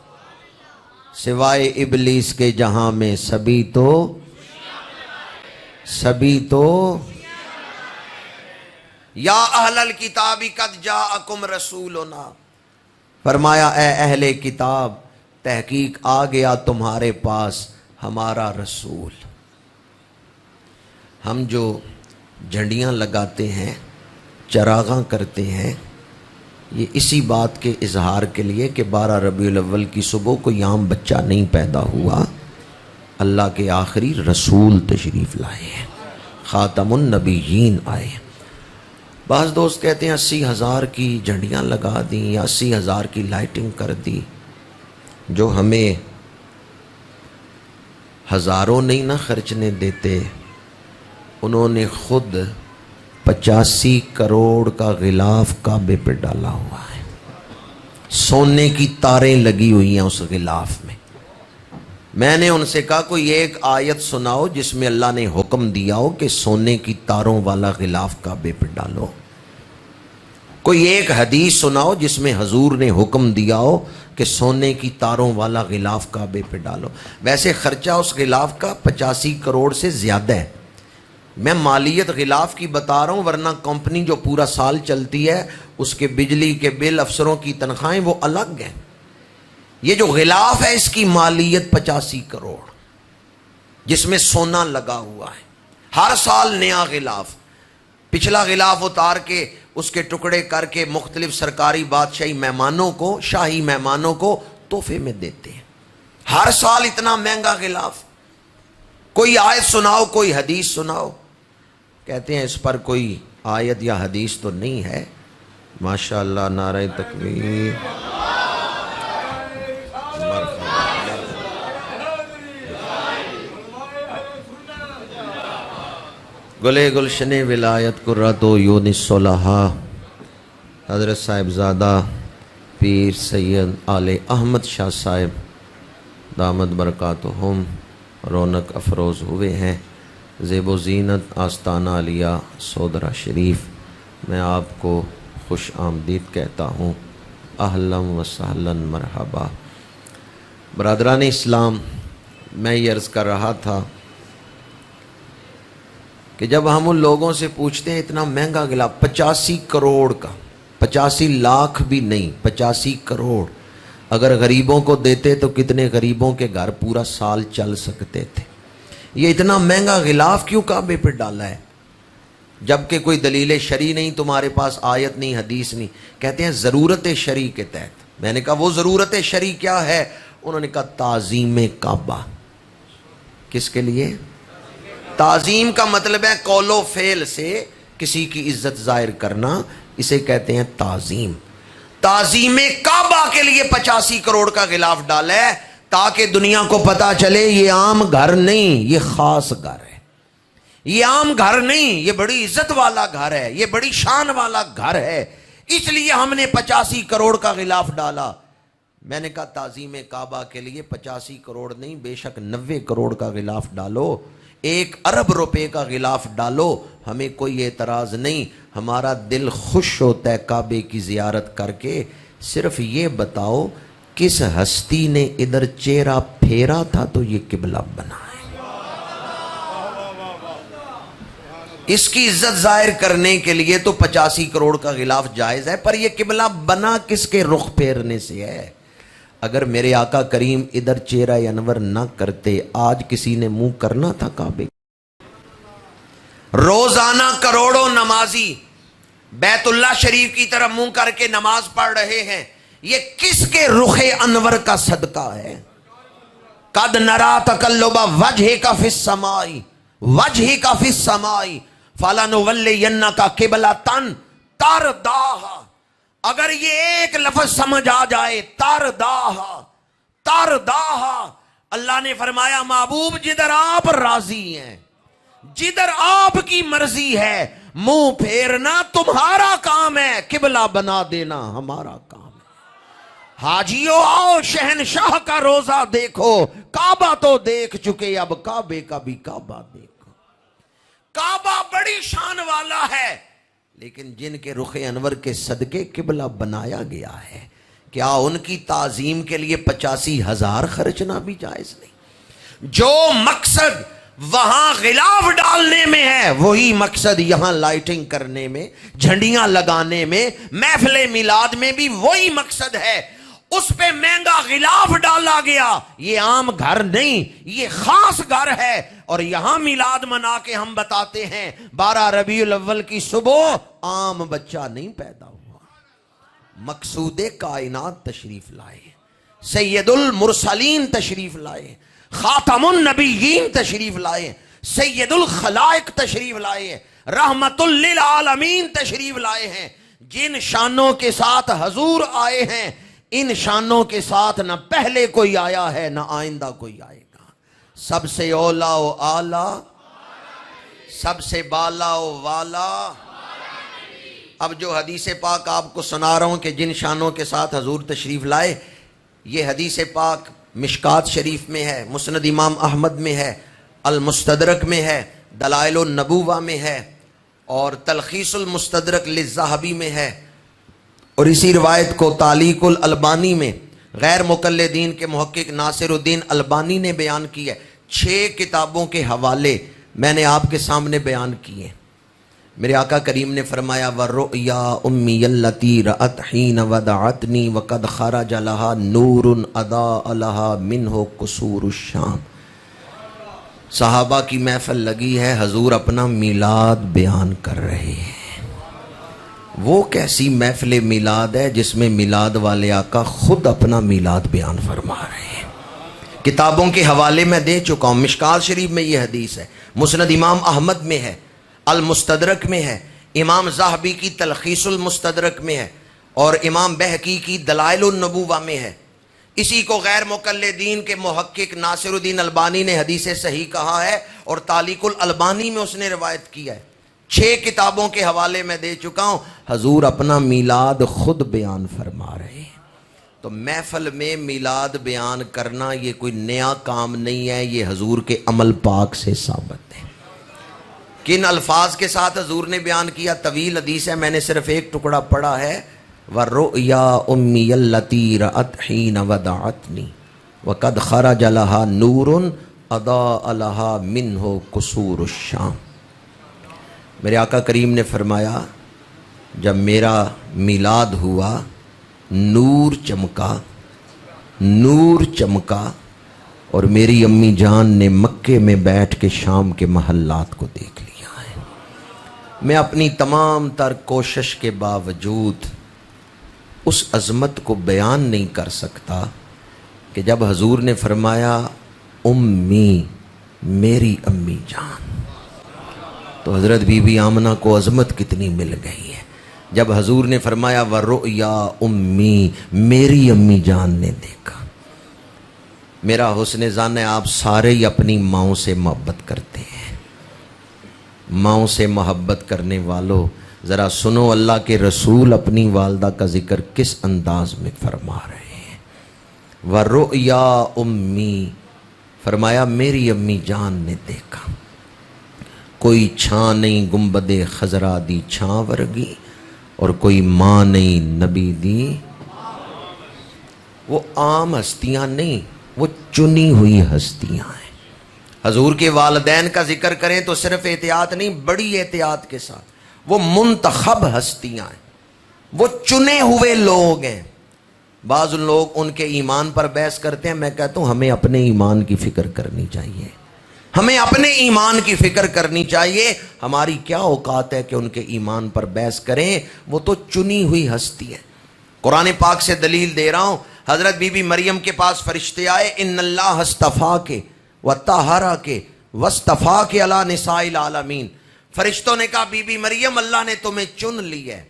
سوائے ابلیس کے جہاں میں سبھی تو یا اہل الکتاب قد جاءکم رسولنا، فرمایا اے اہل کتاب تحقیق آ گیا تمہارے پاس ہمارا رسول۔ ہم جو جھنڈیاں لگاتے ہیں، چراغاں کرتے ہیں، یہ اسی بات کے اظہار کے لیے کہ 12 ربیع الاول کی صبح کوئی عام بچہ نہیں پیدا ہوا، اللہ کے آخری رسول تشریف لائے ہیں، خاتم النبیین آئے ہیں۔ بعض دوست کہتے ہیں 80,000 کی جھنڈیاں لگا دیں یا 80,000 کی لائٹنگ کر دی، جو ہمیں ہزاروں نہیں نہ خرچنے دیتے، انہوں نے خود 85 کروڑ کا غلاف کعبے پہ ڈالا ہوا ہے، سونے کی تاریں لگی ہوئی ہیں اس غلاف میں۔ میں نے ان سے کہا کوئی ایک آیت سناؤ جس میں اللہ نے حکم دیا ہو کہ سونے کی تاروں والا غلاف کعبے پہ ڈالو، کوئی ایک حدیث سناؤ جس میں حضور نے حکم دیا ہو کہ سونے کی تاروں والا غلاف کعبے پہ ڈالو۔ ویسے خرچہ اس غلاف کا 85 کروڑ سے زیادہ ہے، میں مالیت غلاف کی بتا رہا ہوں، ورنہ کمپنی جو پورا سال چلتی ہے اس کے بجلی کے بل، افسروں کی تنخواہیں وہ الگ ہیں۔ یہ جو غلاف ہے اس کی مالیت 85 کروڑ، جس میں سونا لگا ہوا ہے، ہر سال نیا غلاف، پچھلا غلاف اتار کے اس کے ٹکڑے کر کے مختلف سرکاری بادشاہی مہمانوں کو، شاہی مہمانوں کو تحفے میں دیتے ہیں۔ ہر سال اتنا مہنگا غلاف، کوئی آیت سناؤ، کوئی حدیث سناؤ۔ کہتے ہیں اس پر کوئی آیت یا حدیث تو نہیں ہے۔ ماشاءاللہ، نعرہ تکبیر، گلے گلشن ولایت قرۃ عیون الصلحاء حضرت صاحبزادہ پیر سید آل احمد شاہ صاحب دامت برکاتہم رونق افروز ہوئے ہیں۔ زیب و زینت آستانہ علیہ سودرہ شریف میں آپ کو خوش آمدید کہتا ہوں، اہلا و سہلا مرحبا۔ برادران اسلام، میں یہ عرض کر رہا تھا کہ جب ہم ان لوگوں سے پوچھتے ہیں اتنا مہنگا غلاف 85 کروڑ کا، 85 لاکھ بھی نہیں، 85 کروڑ، اگر غریبوں کو دیتے تو کتنے غریبوں کے گھر پورا سال چل سکتے تھے، یہ اتنا مہنگا غلاف کیوں کعبے پہ ڈالا ہے؟ جبکہ کوئی دلیل شرعی نہیں تمہارے پاس، آیت نہیں، حدیث نہیں. کہتے ہیں ضرورت شرعی کے تحت. میں نے کہا وہ ضرورت شرعی کیا ہے؟ انہوں نے کہا تعظیم کعبہ. کس کے لیے؟ تعظیم کا مطلب ہے قول و فعل سے کسی کی عزت ظاہر کرنا، اسے کہتے ہیں تعظیم. تعظیم کعبہ کے لیے 85 کروڑ کا غلاف ڈالا ہے تاکہ دنیا کو پتا چلے یہ عام گھر نہیں، یہ خاص گھر ہے. یہ عام گھر نہیں، یہ بڑی عزت والا گھر ہے، یہ بڑی شان والا گھر ہے. اس لیے ہم نے 85 کروڑ کا غلاف ڈالا. میں نے کہا تعظیم کعبہ کے لیے 85 کروڑ نہیں، بے شک 90 کروڑ کا غلاف ڈالو، 1 ارب روپے کا غلاف ڈالو، ہمیں کوئی اعتراض نہیں. ہمارا دل خوش ہوتا ہے کعبے کی زیارت کر کے. صرف یہ بتاؤ کس ہستی نے ادھر چہرہ پھیرا تھا تو یہ قبلہ بنا ہے؟ اس کی عزت ظاہر کرنے کے لیے تو 85 کروڑ کا غلاف جائز ہے، پر یہ قبلہ بنا کس کے رخ پھیرنے سے ہے؟ اگر میرے آقا کریم ادھر چہرہ انور نہ کرتے، آج کسی نے منہ کرنا تھا کعبے؟ روزانہ کروڑوں نمازی بیت اللہ شریف کی طرف منہ کر کے نماز پڑھ رہے ہیں، یہ کس کے رخ انور کا صدقہ ہے؟ قد نرا تقلب وجہک فی السماء وجہک فی السماء فلنولینک قبلۃ ترضاھا. اگر یہ ایک لفظ سمجھ آ جائے، ترضاھا ترضاھا، اللہ نے فرمایا محبوب جدھر آپ راضی ہیں، جدھر آپ کی مرضی ہے، منہ پھیرنا تمہارا کام ہے، قبلہ بنا دینا ہمارا کام ہے. حاجیوں آؤ شہنشاہ کا روزہ دیکھو، کعبہ تو دیکھ چکے، اب کعبے کا بھی کعبہ دیکھو. کعبہ بڑی شان والا ہے، لیکن جن کے رخ انور کے صدقے قبلہ بنایا گیا ہے، کیا ان کی تعظیم کے لیے 85,000 خرچنا بھی جائز نہیں؟ جو مقصد وہاں غلاف ڈالنے میں ہے وہی مقصد یہاں لائٹنگ کرنے میں، جھنڈیاں لگانے میں، محفل میلاد میں بھی وہی مقصد ہے. اس پہ مہنگا غلاف ڈالا گیا. یہ عام گھر نہیں، یہ خاص گھر ہے. اور یہاں میلاد منا کے ہم بتاتے ہیں 12 ربیع الاول کی صبح عام بچہ نہیں پیدا ہوا، مقصود کائنات تشریف لائے، سید المرسلین تشریف لائے، خاتم النبیین تشریف لائے، سید الخلائق تشریف لائے، رحمت للعالمین تشریف لائے ہیں. جن شانوں کے ساتھ حضور آئے ہیں، ان شانوں کے ساتھ نہ پہلے کوئی آیا ہے نہ آئندہ کوئی آئے گا. سب سے اولا و اعلیٰ، سب سے بالا و والا. اب جو حدیث پاک آپ کو سنا رہا ہوں کہ جن شانوں کے ساتھ حضور تشریف لائے، یہ حدیث پاک مشکات شریف میں ہے، مسند امام احمد میں ہے، المستدرک میں ہے، دلائل النبوہ میں ہے، اور تلخیص المستدرک للذہبی میں ہے. اور اسی روایت کو تعلیق الالبانی میں غیر مقلدین کے محقق ناصر الدین البانی نے بیان کی ہے. 6 کتابوں کے حوالے میں نے آپ کے سامنے بیان کیے. میرے آقا کریم نے فرمایا وَالرُّؤْيَا أُمِّيَ الَّتِي رَأَتْ حِينَ وَدَعَتْنِي وَقَدْ خَرَجَ لَهَا نُورٌ أَضَاءَ لَهَا مِنْهُ قُصُورُ الشَّامِ. صحابہ کی محفل لگی ہے، حضور اپنا میلاد بیان کر رہے ہیں. وہ کیسی محفل میلاد ہے جس میں میلاد والے آقا خود اپنا میلاد بیان فرما رہے ہیں. کتابوں کے حوالے میں دے چکا ہوں. مشکات شریف میں یہ حدیث ہے، مسند امام احمد میں ہے، المستدرک میں ہے، امام ذہبی کی تلخیص المستدرک میں ہے، اور امام بہقی کی دلائل النبوہ میں ہے. اسی کو غیر مقلدین کے محقق ناصر الدین البانی نے حدیث صحیح کہا ہے، اور تعلیق الالبانی میں اس نے روایت کیا ہے. 6 کتابوں کے حوالے میں دے چکا ہوں. حضور اپنا میلاد خود بیان فرما رہے ہیں. تو محفل میں میلاد بیان کرنا یہ کوئی نیا کام نہیں ہے، یہ حضور کے عمل پاک سے ثابت ہے. کن الفاظ کے ساتھ حضور نے بیان کیا؟ طویل حدیث ہے، میں نے صرف ایک ٹکڑا پڑھا ہے. وَالرُّؤْيَا أُمِّيَ الَّتِي رَأَتْ حِينَ وَدَعَتْنِي وَقَدْ خَرَجَ لَهَا نُورٌ أَضَاءَ لَهَا مِنْهُ قُصُورُ الشَّامِ. میرے آقا کریم نے فرمایا جب میرا میلاد ہوا، نور چمکا اور میری امی جان نے مکے میں بیٹھ کے شام کے محلات کو دیکھ لیا ہے. میں اپنی تمام تر کوشش کے باوجود اس عظمت کو بیان نہیں کر سکتا کہ جب حضور نے فرمایا امی، میری امی جان، تو حضرت بی بی آمنہ کو عظمت کتنی مل گئی ہے۔ جب حضور نے فرمایا وَرُؤْيَا امی، میری امی جان نے دیکھا۔ میرا حسن ظن ہے آپ سارے ہی اپنی ماؤں سے محبت کرتے ہیں۔ ماؤں سے محبت کرنے والوں ذرا سنو اللہ کے رسول اپنی والدہ کا ذکر کس انداز میں فرما رہے ہیں۔ وَرُؤْيَا امی، فرمایا میری امی جان نے دیکھا۔ کوئی چھاں نہیں گنبد خضرا دی چھاں ورگی، اور کوئی ماں نہیں نبی دی۔ وہ عام ہستیاں نہیں، وہ چنی ہوئی ہستیاں ہیں۔ حضور کے والدین کا ذکر کریں تو صرف احتیاط نہیں، بڑی احتیاط کے ساتھ، وہ منتخب ہستیاں ہیں، وہ چنے ہوئے لوگ ہیں۔ بعض لوگ ان کے ایمان پر بحث کرتے ہیں، میں کہتا ہوں ہمیں اپنے ایمان کی فکر کرنی چاہیے، ہمیں اپنے ایمان کی فکر کرنی چاہیے۔ ہماری کیا اوقات ہے کہ ان کے ایمان پر بحث کریں، وہ تو چنی ہوئی ہستی ہے۔ قرآن پاک سے دلیل دے رہا ہوں، حضرت بی بی مریم کے پاس فرشتے آئے، ان اللہ اصطفاک وطہرک واصطفاک علی نساء العالمین۔ فرشتوں نے کہا بی بی مریم اللہ نے تمہیں چن لی ہے،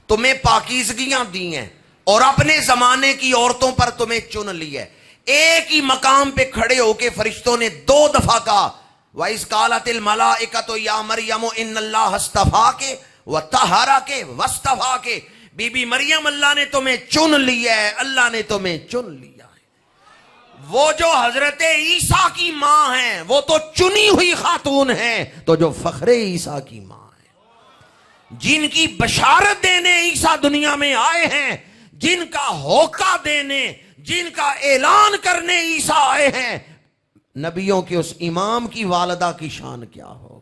تمہیں پاکیزگیاں دی ہیں، اور اپنے زمانے کی عورتوں پر تمہیں چن لی ہے۔ ایک ہی مقام پہ کھڑے ہو کے فرشتوں نے 2 دفعہ کہا وَإِذْ قَالَتِ الْمَلَائِكَةُ يَا مَرْيَمُ إِنَّ اللَّهَ اصْطَفَاكِ وَطَهَّرَكِ وَاصْطَفَاكِ۔ بی بی مریم اللہ نے تمہیں چن لیا ہے، اللہ نے تمہیں چن لیا ہے۔ وہ جو حضرت عیسیٰ کی ماں ہیں وہ تو چنی ہوئی خاتون ہیں، تو جو فخر عیسیٰ کی ماں ہیں، جن کی بشارت دینے عیسیٰ دنیا میں آئے ہیں، جن کا ہوکہ دینے، جن کا اعلان کرنے عیسیٰ آئے ہیں، نبیوں کے اس امام کی والدہ کی شان کیا ہوگی؟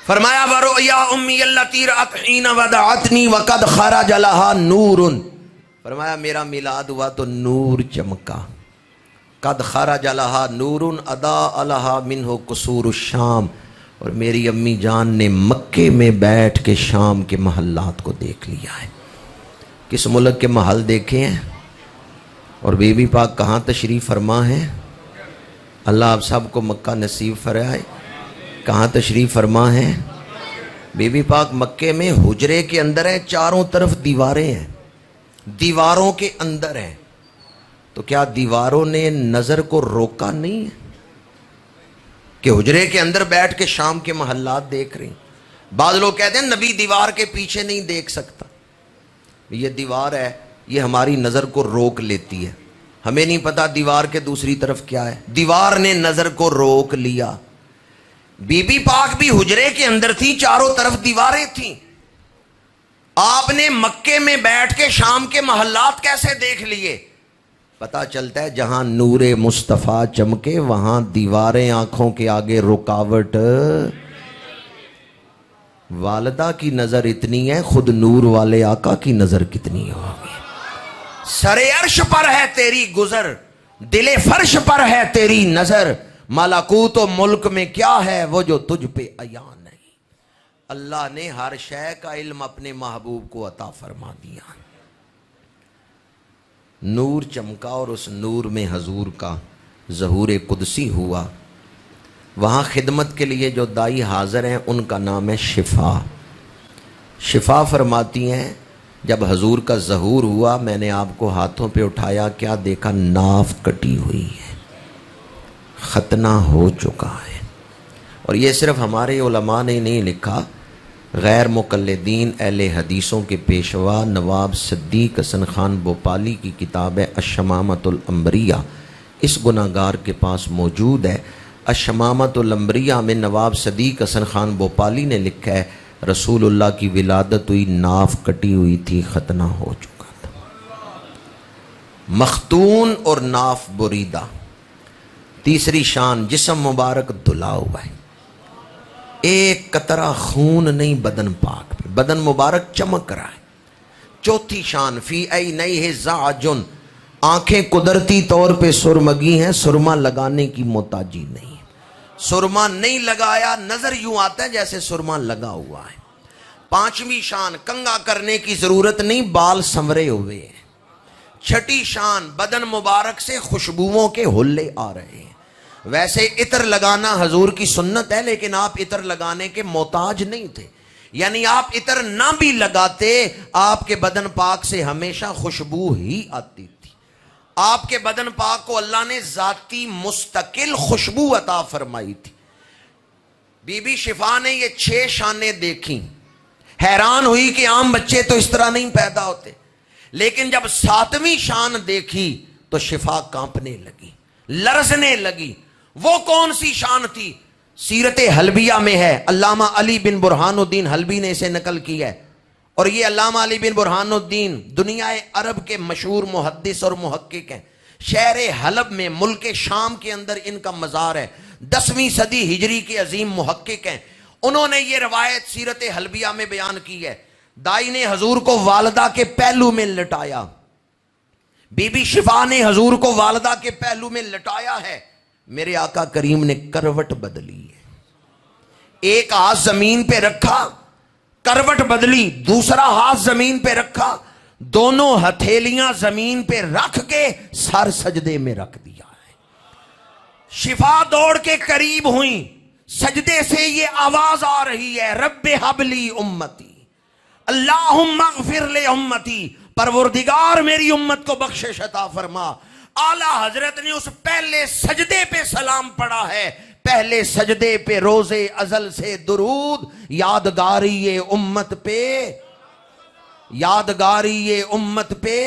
فرمایا وَرُؤْيَا أُمِّيَ الَّتِي رَأَتْ حِينَ وَدَعَتْنِي وَقَدْ خَرَجَ لَهَا نُورٌ۔ فرمایا میرا میلاد ہوا تو نور چمکا۔ قد خرج لہا نور اضاء لہا منہ قصور الشام، اور میری امی جان نے مکے میں بیٹھ کے شام کے محلات کو دیکھ لیا ہے۔ کس ملک کے محل دیکھے ہیں؟ اور بی بی پاک کہاں تشریف فرما ہے؟ اللہ آپ سب کو مکہ نصیب فرمائے۔ کہاں تشریف فرما ہے؟ بی بی پاک مکے میں حجرے کے اندر ہے، چاروں طرف دیواریں ہیں، دیواروں کے اندر ہیں۔ تو کیا دیواروں نے نظر کو روکا نہیں ہے کہ حجرے کے اندر بیٹھ کے شام کے محلات دیکھ رہی؟ بعض لوگ کہتے ہیں نبی دیوار کے پیچھے نہیں دیکھ سکتا۔ یہ دیوار ہے، یہ ہماری نظر کو روک لیتی ہے، ہمیں نہیں پتا دیوار کے دوسری طرف کیا ہے، دیوار نے نظر کو روک لیا۔ بی بی پاک بھی حجرے کے اندر تھی، چاروں طرف دیواریں تھیں۔ آپ نے مکے میں بیٹھ کے شام کے محلات کیسے دیکھ لیے؟ پتہ چلتا ہے جہاں نور مصطفیٰ چمکے وہاں دیواریں آنکھوں کے آگے رکاوٹ۔ والدہ کی نظر اتنی ہے، خود نور والے آقا کی نظر کتنی ہوگی؟ سر عرش پر ہے تیری گزر، دل فرش پر ہے تیری نظر، ملکوت و ملک میں کیا ہے وہ جو تجھ پہ عیاں نہیں۔ اللہ نے ہر شے کا علم اپنے محبوب کو عطا فرما دیا۔ نور چمکا اور اس نور میں حضور کا ظہور قدسی ہوا۔ وہاں خدمت کے لیے جو دائی حاضر ہیں ان کا نام ہے شفا۔ شفا فرماتی ہیں جب حضور کا ظہور ہوا میں نے آپ کو ہاتھوں پہ اٹھایا، کیا دیکھا؟ ناف کٹی ہوئی ہے، ختنہ ہو چکا ہے۔ اور یہ صرف ہمارے علماء نے نہیں لکھا، غیر مقلدین اہل حدیثوں کے پیشوا نواب صدیق حسن خان بھوپالی کی کتاب ہے الشمامۃ الانبریاء، اس گناہگار کے پاس موجود ہے۔ الشمامۃ الانبریاء میں نواب صدیق حسن خان بھوپالی نے لکھا ہے رسول اللہ کی ولادت ہوئی، ناف کٹی ہوئی تھی، ختنہ ہو چکا تھا۔ مختون اور ناف بریدہ۔ تیسری شان، جسم مبارک دھلا ہوا ہے، ایک قطرہ خون نہیں بدن پاک پہ، بدن مبارک چمک رہا ہے۔ چوتھی شان فی عینیہ زعجن، آنکھیں قدرتی طور پہ سرمگی ہیں، سرما لگانے کی محتاجی نہیں، سرما نہیں لگایا نظر یوں آتا ہے جیسے سرما لگا ہوا ہے۔ پانچویں شان کنگا کرنے کی ضرورت نہیں، بال سنورے ہوئے ہیں۔ چھٹی شان بدن مبارک سے خوشبوؤں کے حلے آ رہے ہیں۔ ویسے عطر لگانا حضور کی سنت ہے، لیکن آپ عطر لگانے کے محتاج نہیں تھے، یعنی آپ عطر نہ بھی لگاتے آپ کے بدن پاک سے ہمیشہ خوشبو ہی آتی تھی۔ آپ کے بدن پاک کو اللہ نے ذاتی مستقل خوشبو عطا فرمائی تھی۔ بی بی شفا نے یہ 6 شانیں دیکھیں، حیران ہوئی کہ عام بچے تو اس طرح نہیں پیدا ہوتے، لیکن جب 7ویں شان دیکھی تو شفا کانپنے لگی، لرزنے لگی۔ وہ کون سی شان تھی؟ سیرت حلبیہ میں ہے، علامہ علی بن برہان الدین حلبی نے اسے نقل کیا ہے، اور یہ علامہ علی بن برہان الدین دنیا عرب کے مشہور محدث اور محقق ہیں۔ شہر حلب میں ملک شام کے اندر ان کا مزار ہے، 10ویں صدی ہجری کے عظیم محقق ہیں۔ انہوں نے یہ روایت سیرت حلبیہ میں بیان کی ہے۔ دائی نے حضور کو والدہ کے پہلو میں لٹایا، بی بی شفا نے حضور کو والدہ کے پہلو میں لٹایا ہے، میرے آقا کریم نے کروٹ بدلی ہے، ایک ہاتھ زمین پہ رکھا، کروٹ بدلی، دوسرا ہاتھ زمین پہ رکھا، دونوں ہتھیلیاں زمین پہ رکھ کے سر سجدے میں رکھ دیا ہے۔ شفا دوڑ کے قریب ہوئیں، سجدے سے یہ آواز آ رہی ہے، رب حبلی امتی، اللہم اغفر لے امتی، پروردگار میری امت کو بخشش عطا فرما۔ اعلیٰ حضرت نے اس پہلے سجدے پہ سلام پڑھا ہے، پہلے سجدے پہ روز ازل سے درود، یادگاری امت پہ، یادگاری امت پہ۔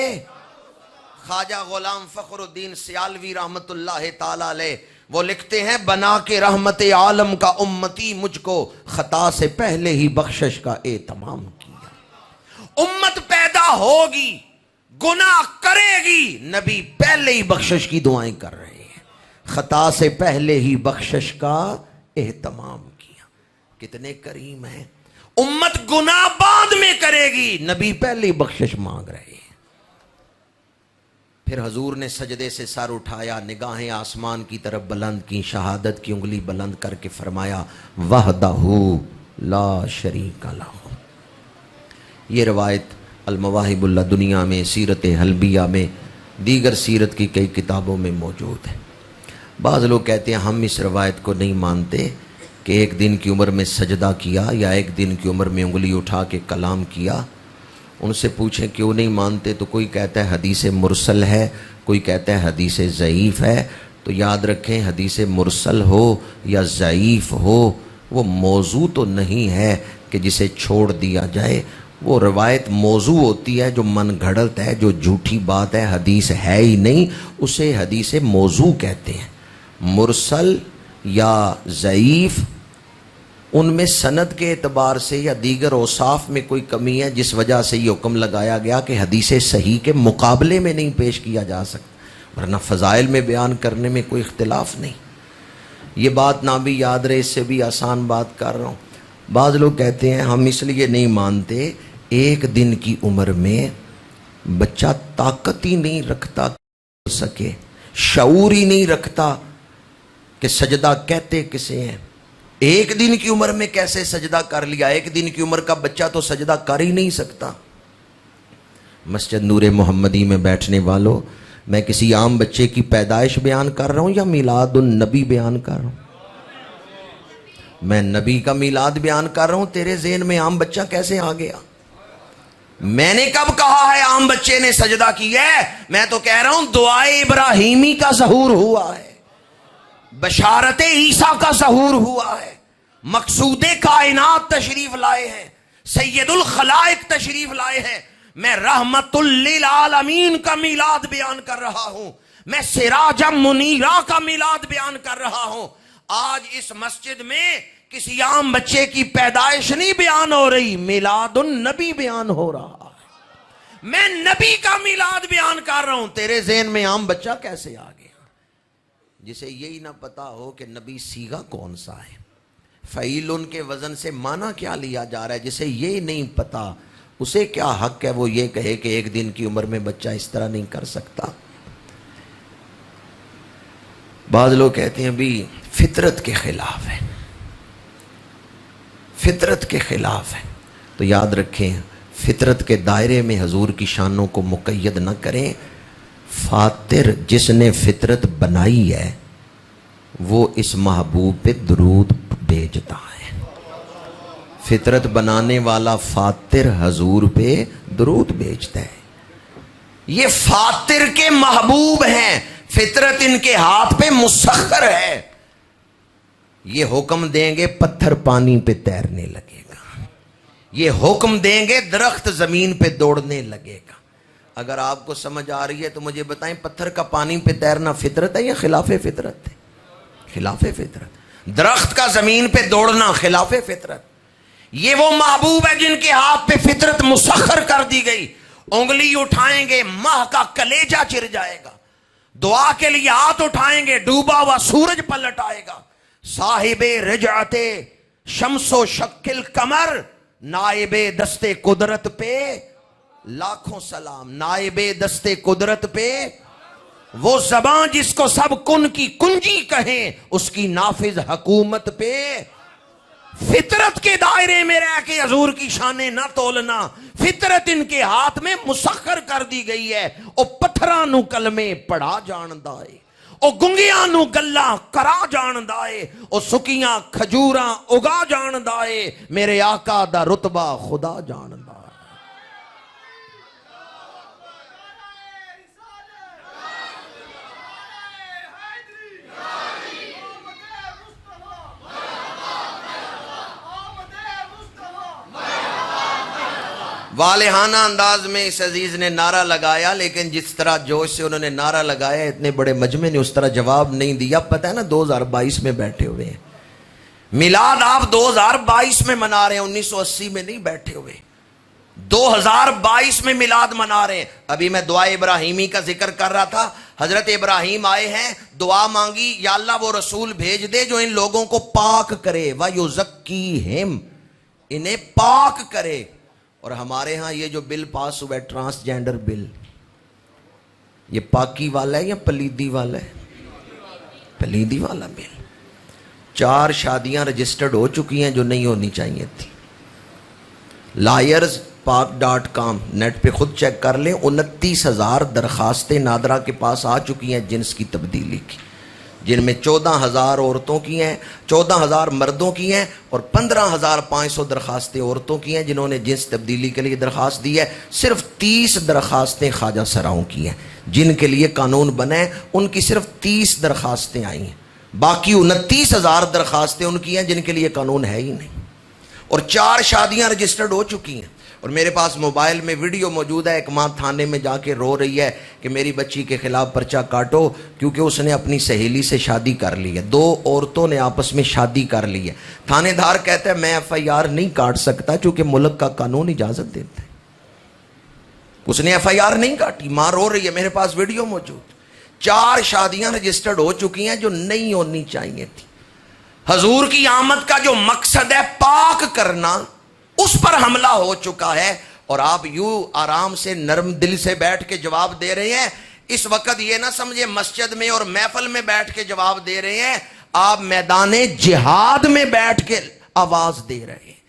خواجہ غلام فخر الدین سیالوی رحمت اللہ تعالی علیہ وہ لکھتے ہیں، بنا کے رحمت عالم کا امتی مجھ کو خطا سے پہلے ہی بخشش کا اہتمام کیا۔ امت پیدا ہوگی، گناہ کرے گی، نبی پہلے ہی بخشش کی دعائیں کر رہے ہیں، خطا سے پہلے ہی بخشش کا اہتمام کیا۔ کتنے کریم ہیں۔ امت گناہ بعد میں کرے گی، نبی پہلے ہی بخشش مانگ رہے ہیں۔ پھر حضور نے سجدے سے سر اٹھایا، نگاہیں آسمان کی طرف بلند کی، شہادت کی انگلی بلند کر کے فرمایا، وحدہ لا شریک لہ۔ یہ روایت المواہب اللہ دنیا میں، سیرت حلبیہ میں، دیگر سیرت کی کئی کتابوں میں موجود ہے۔ بعض لوگ کہتے ہیں ہم اس روایت کو نہیں مانتے کہ ایک دن کی عمر میں سجدہ کیا یا ایک دن کی عمر میں انگلی اٹھا کے کلام کیا۔ ان سے پوچھیں کیوں نہیں مانتے، تو کوئی کہتا ہے حدیث مرسل ہے، کوئی کہتا ہے حدیث ضعیف ہے۔ تو یاد رکھیں، حدیث مرسل ہو یا ضعیف ہو، وہ موضوع تو نہیں ہے کہ جسے چھوڑ دیا جائے۔ وہ روایت موضوع ہوتی ہے جو من گھڑت ہے، جو جھوٹی بات ہے، حدیث ہے ہی نہیں، اسے حدیث موضوع کہتے ہیں۔ مرسل یا ضعیف، ان میں سند کے اعتبار سے یا دیگر اوصاف میں کوئی کمی ہے، جس وجہ سے یہ حکم لگایا گیا کہ حدیث صحیح کے مقابلے میں نہیں پیش کیا جا سکتا، ورنہ فضائل میں بیان کرنے میں کوئی اختلاف نہیں۔ یہ بات نہ بھی یاد رہے، اس سے بھی آسان بات کر رہا ہوں۔ بعض لوگ کہتے ہیں ہم اس لیے نہیں مانتے، ایک دن کی عمر میں بچہ طاقت ہی نہیں رکھتا کر سکے، شعور ہی نہیں رکھتا کہ سجدہ کہتے کسے ہیں۔ ایک دن کی عمر میں کیسے سجدہ کر لیا؟ ایک دن کی عمر کا بچہ تو سجدہ کر ہی نہیں سکتا۔ مسجد نور محمدی میں بیٹھنے والوں، میں کسی عام بچے کی پیدائش بیان کر رہا ہوں یا میلاد النبی بیان کر رہا ہوں؟ میں نبی کا میلاد بیان کر رہا ہوں، تیرے ذہن میں عام بچہ کیسے آ گیا؟ میں نے کب کہا ہے عام بچے نے سجدہ کیا ہے؟ میں تو کہہ رہا ہوں دعائے ابراہیمی کا ظہور ہوا ہے، بشارت عیسیٰ کا ظہور ہوا ہے، مقصود کائنات تشریف لائے ہیں، سید الخلائق تشریف لائے ہیں۔ میں رحمت للعالمین کا میلاد بیان کر رہا ہوں، میں سراج منیرہ کا میلاد بیان کر رہا ہوں۔ آج اس مسجد میں کسی عام بچے کی پیدائش نہیں بیان ہو رہی، میلاد النبی بیان ہو رہا ہے۔ میں نبی کا میلاد بیان کر رہا ہوں، تیرے ذہن میں عام بچہ کیسے آ گیا؟ جسے یہی نہ پتا ہو کہ نبی صیغہ کون سا ہے، فعیل کے وزن سے معنی کیا لیا جا رہا ہے، جسے یہی نہیں پتا اسے کیا حق ہے وہ یہ کہے کہ ایک دن کی عمر میں بچہ اس طرح نہیں کر سکتا؟ بعض لوگ کہتے ہیں بھی فطرت کے خلاف ہے، فطرت کے خلاف ہے. تو یاد رکھیں فطرت کے دائرے میں حضور کی شانوں کو مقید نہ کریں. فاطر جس نے فطرت بنائی ہے وہ اس محبوب پہ درود بھیجتا ہے. فطرت بنانے والا فاطر حضور پہ درود بھیجتا ہے. یہ فاطر کے محبوب ہیں، فطرت ان کے ہاتھ پہ مسخر ہے. یہ حکم دیں گے پتھر پانی پہ تیرنے لگے گا، یہ حکم دیں گے درخت زمین پہ دوڑنے لگے گا. اگر آپ کو سمجھ آ رہی ہے تو مجھے بتائیں پتھر کا پانی پہ تیرنا فطرت ہے یا خلاف فطرت ہے؟ خلاف فطرت. درخت کا زمین پہ دوڑنا خلاف فطرت. یہ وہ محبوب ہے جن کے ہاتھ پہ فطرت مسخر کر دی گئی. انگلی اٹھائیں گے ماہ کا کلیجہ چر جائے گا، دعا کے لیے ہاتھ اٹھائیں گے ڈوبا ہوا سورج پلٹ آئے گا. صاحب رجعت شمس و شکل قمر، نائب دستے قدرت پہ لاکھوں سلام. نائب دستے قدرت پہ وہ زبان جس کو سب کن کی کنجی کہیں، اس کی نافذ حکومت پہ. فطرت کے دائرے میں رہ کے حضور کی شانیں نہ تولنا. فطرت ان کے ہاتھ میں مسخر کر دی گئی ہے. او پتھراں نو کلمے پڑھا جاندا ہے، او گنگیاں نو گلاں کرا جاندا ہے، او سکیاں کھجوراں اگا جاندا ہے. میرے آقا دا رتبہ خدا جاندا ہے. والہانہ انداز میں اس عزیز نے نعرہ لگایا، لیکن جس طرح جوش سے انہوں نے نعرہ لگایا اتنے بڑے مجمع نے اس طرح جواب نہیں دیا. پتہ ہے نا 2022 میں بیٹھے ہوئے ہیں. میلاد آپ 2022 میں منا رہے ہیں، 1980 میں نہیں بیٹھے ہوئے. 2022 میں میلاد منا رہے ہیں. ابھی میں دعا ابراہیمی کا ذکر کر رہا تھا. حضرت ابراہیم آئے ہیں، دعا مانگی، یا اللہ وہ رسول بھیج دے جو ان لوگوں کو پاک کرے، وَيُزَكِّيهِمْ، انہیں پاک کرے. اور ہمارے ہاں یہ جو بل پاس ہوا ہے ٹرانسجینڈر بل، یہ پاکی والا ہے یا پلیدی والا ہے؟ پلیدی والا بل. 4 شادیاں رجسٹرڈ ہو چکی ہیں جو نہیں ہونی چاہیے تھی. liarspark.com نیٹ پہ خود چیک کر لیں. 29,000 درخواستیں نادرہ کے پاس آ چکی ہیں جنس کی تبدیلی کی، جن میں 14,000 عورتوں کی ہیں، 14,000 مردوں کی ہیں، اور 15,500 درخواستیں عورتوں کی ہیں جنہوں نے جنس تبدیلی کے لیے درخواست دی ہے. صرف 30 درخواستیں خواجہ سراؤں کی ہیں جن کے لیے قانون بنا ہے. ان کی صرف 30 درخواستیں آئی ہیں، باقی 29,000 درخواستیں ان کی ہیں جن کے لیے قانون ہے ہی نہیں. اور 4 شادیاں رجسٹرڈ ہو چکی ہیں. اور میرے پاس موبائل میں ویڈیو موجود ہے. ایک ماں تھانے میں جا کے رو رہی ہے کہ میری بچی کے خلاف پرچہ کاٹو کیونکہ اس نے اپنی سہیلی سے شادی کر لی ہے. 2 عورتوں نے آپس میں شادی کر لی ہے. تھانے دار کہتا ہے میں FIR نہیں کاٹ سکتا چونکہ ملک کا قانون اجازت دیتا ہے. اس نے FIR نہیں کاٹی. ماں رو رہی ہے، میرے پاس ویڈیو موجود. 4 شادیاں رجسٹرڈ ہو چکی ہیں جو نہیں ہونی چاہیے تھی. حضور کی آمد کا جو مقصد ہے پاک کرنا، اس پر حملہ ہو چکا ہے. اور آپ یوں آرام سے نرم دل سے بیٹھ کے جواب دے رہے ہیں. اس وقت یہ نہ سمجھے مسجد میں اور محفل میں بیٹھ کے جواب دے رہے ہیں، آپ میدان جہاد میں بیٹھ کے آواز دے رہے ہیں.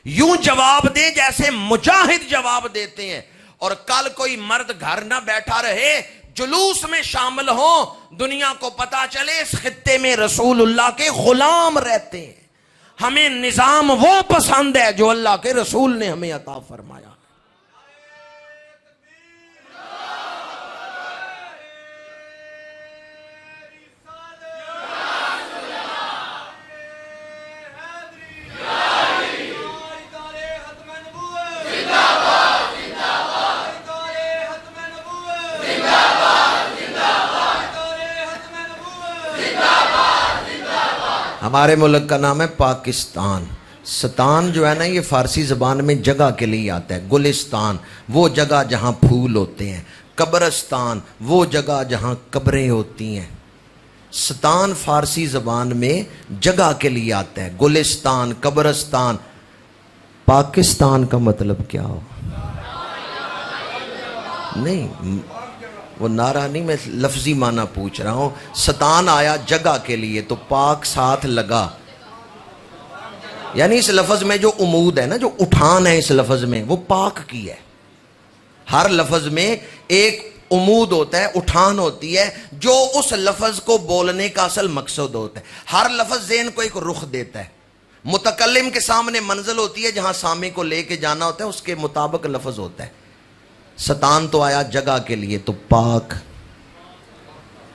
یوں جواب دیں جیسے مجاہد جواب دیتے ہیں. اور کل کوئی مرد گھر نہ بیٹھا رہے، جلوس میں شامل ہوں، دنیا کو پتا چلے اس خطے میں رسول اللہ کے غلام رہتے ہیں. ہمیں نظام وہ پسند ہے جو اللہ کے رسول نے ہمیں عطا فرمایا. ہمارے ملک کا نام ہے پاکستان. ستان جو ہے نا یہ فارسی زبان میں جگہ کے لیے آتا ہے. گلستان وہ جگہ جہاں پھول ہوتے ہیں، قبرستان وہ جگہ جہاں قبریں ہوتی ہیں. ستان فارسی زبان میں جگہ کے لیے آتا ہے. گلستان، قبرستان. پاکستان کا مطلب کیا ہو؟ نہیں، وہ نعرہ نہیں، میں لفظی معنی پوچھ رہا ہوں. ستان آیا جگہ کے لیے تو پاک ساتھ لگا، یعنی اس لفظ میں جو عمود ہے نا، جو اٹھان ہے اس لفظ میں، وہ پاک کی ہے. ہر لفظ میں ایک عمود ہوتا ہے، اٹھان ہوتی ہے، جو اس لفظ کو بولنے کا اصل مقصد ہوتا ہے. ہر لفظ ذہن کو ایک رخ دیتا ہے. متکلم کے سامنے منزل ہوتی ہے جہاں سامع کو لے کے جانا ہوتا ہے، اس کے مطابق لفظ ہوتا ہے. ستان تو آیا جگہ کے لیے تو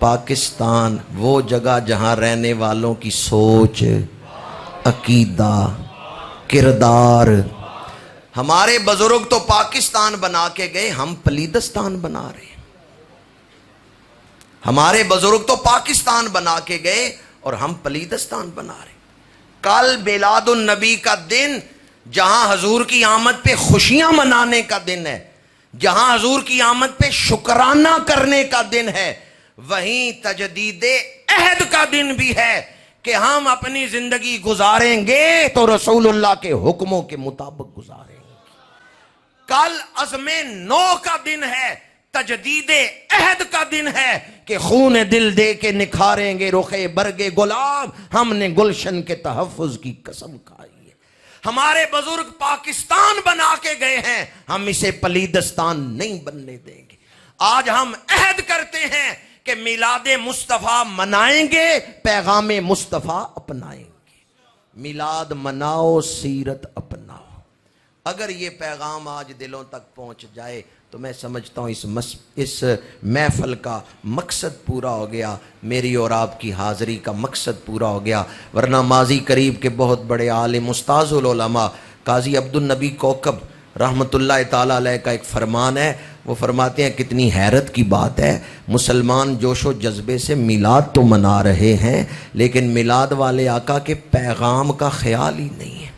پاکستان وہ جگہ جہاں رہنے والوں کی سوچ، عقیدہ، کردار. ہمارے بزرگ تو پاکستان بنا کے گئے، ہم پلیدستان بنا رہے ہیں. ہمارے بزرگ تو پاکستان بنا کے گئے اور ہم پلیدستان بنا رہے ہیں. کل میلاد النبی کا دن، جہاں حضور کی آمد پہ خوشیاں منانے کا دن ہے، جہاں حضور کی آمد پہ شکرانہ کرنے کا دن ہے، وہیں تجدید عہد کا دن بھی ہے کہ ہم اپنی زندگی گزاریں گے تو رسول اللہ کے حکموں کے مطابق گزاریں گے. کل عزم نو کا دن ہے، تجدید عہد کا دن ہے کہ خون دل دے کے نکھاریں گے رخ برگ گلاب. ہم نے گلشن کے تحفظ کی قسم کھائی ہے. ہمارے بزرگ پاکستان بنا کے گئے ہیں، ہم اسے پلیدستان نہیں بننے دیں گے. آج ہم عہد کرتے ہیں کہ میلاد مصطفیٰ منائیں گے، پیغام مصطفیٰ اپنائیں گے. میلاد مناؤ، سیرت اپناؤ. اگر یہ پیغام آج دلوں تک پہنچ جائے تو میں سمجھتا ہوں اس محفل کا مقصد پورا ہو گیا، میری اور آپ کی حاضری کا مقصد پورا ہو گیا. ورنہ ماضی قریب کے بہت بڑے عالم استاذ العلماء قاضی عبد النبی کوکب رحمۃ اللہ تعالیٰ علیہ کا ایک فرمان ہے. وہ فرماتے ہیں کتنی حیرت کی بات ہے، مسلمان جوش و جذبے سے میلاد تو منا رہے ہیں لیکن میلاد والے آقا کے پیغام کا خیال ہی نہیں ہے.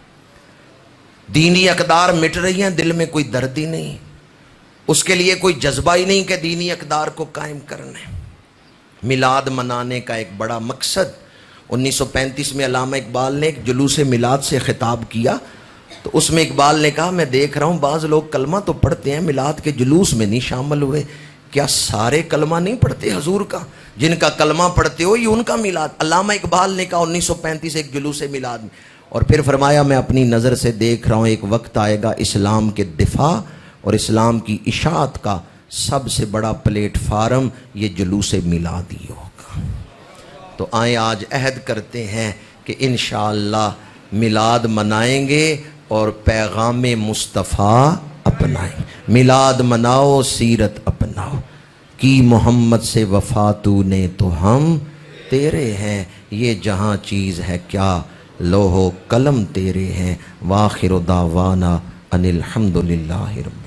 دینی اقدار مٹ رہی ہیں، دل میں کوئی درد ہی نہیں، اس کے لیے کوئی جذبہ ہی نہیں کہ دینی اقدار کو قائم کرنا ہے. میلاد منانے کا ایک بڑا مقصد. 1935 میں علامہ اقبال نے ایک جلوس میلاد سے خطاب کیا تو اس میں اقبال نے کہا، میں دیکھ رہا ہوں بعض لوگ کلمہ تو پڑھتے ہیں، میلاد کے جلوس میں نہیں شامل ہوئے. کیا سارے کلمہ نہیں پڑھتے حضور کا؟ جن کا کلمہ پڑھتے ہو یہ ان کا میلاد. علامہ اقبال نے کہا 1935 ایک جلوس میلاد میں. اور پھر فرمایا، میں اپنی نظر سے دیکھ رہا ہوں ایک وقت آئے گا اسلام کے دفاع اور اسلام کی اشاعت کا سب سے بڑا پلیٹ فارم یہ جلوس میلاد ہی ہوگا. تو آئیں آج عہد کرتے ہیں کہ انشاءاللہ میلاد منائیں گے اور پیغام مصطفیٰ اپنائیں. میلاد مناؤ، سیرت اپناؤ. کی محمد سے وفا تو نے تو ہم تیرے ہیں، یہ جہاں چیز ہے کیا لوح و قلم تیرے ہیں. وآخر دعوانا ان الحمد للہ رب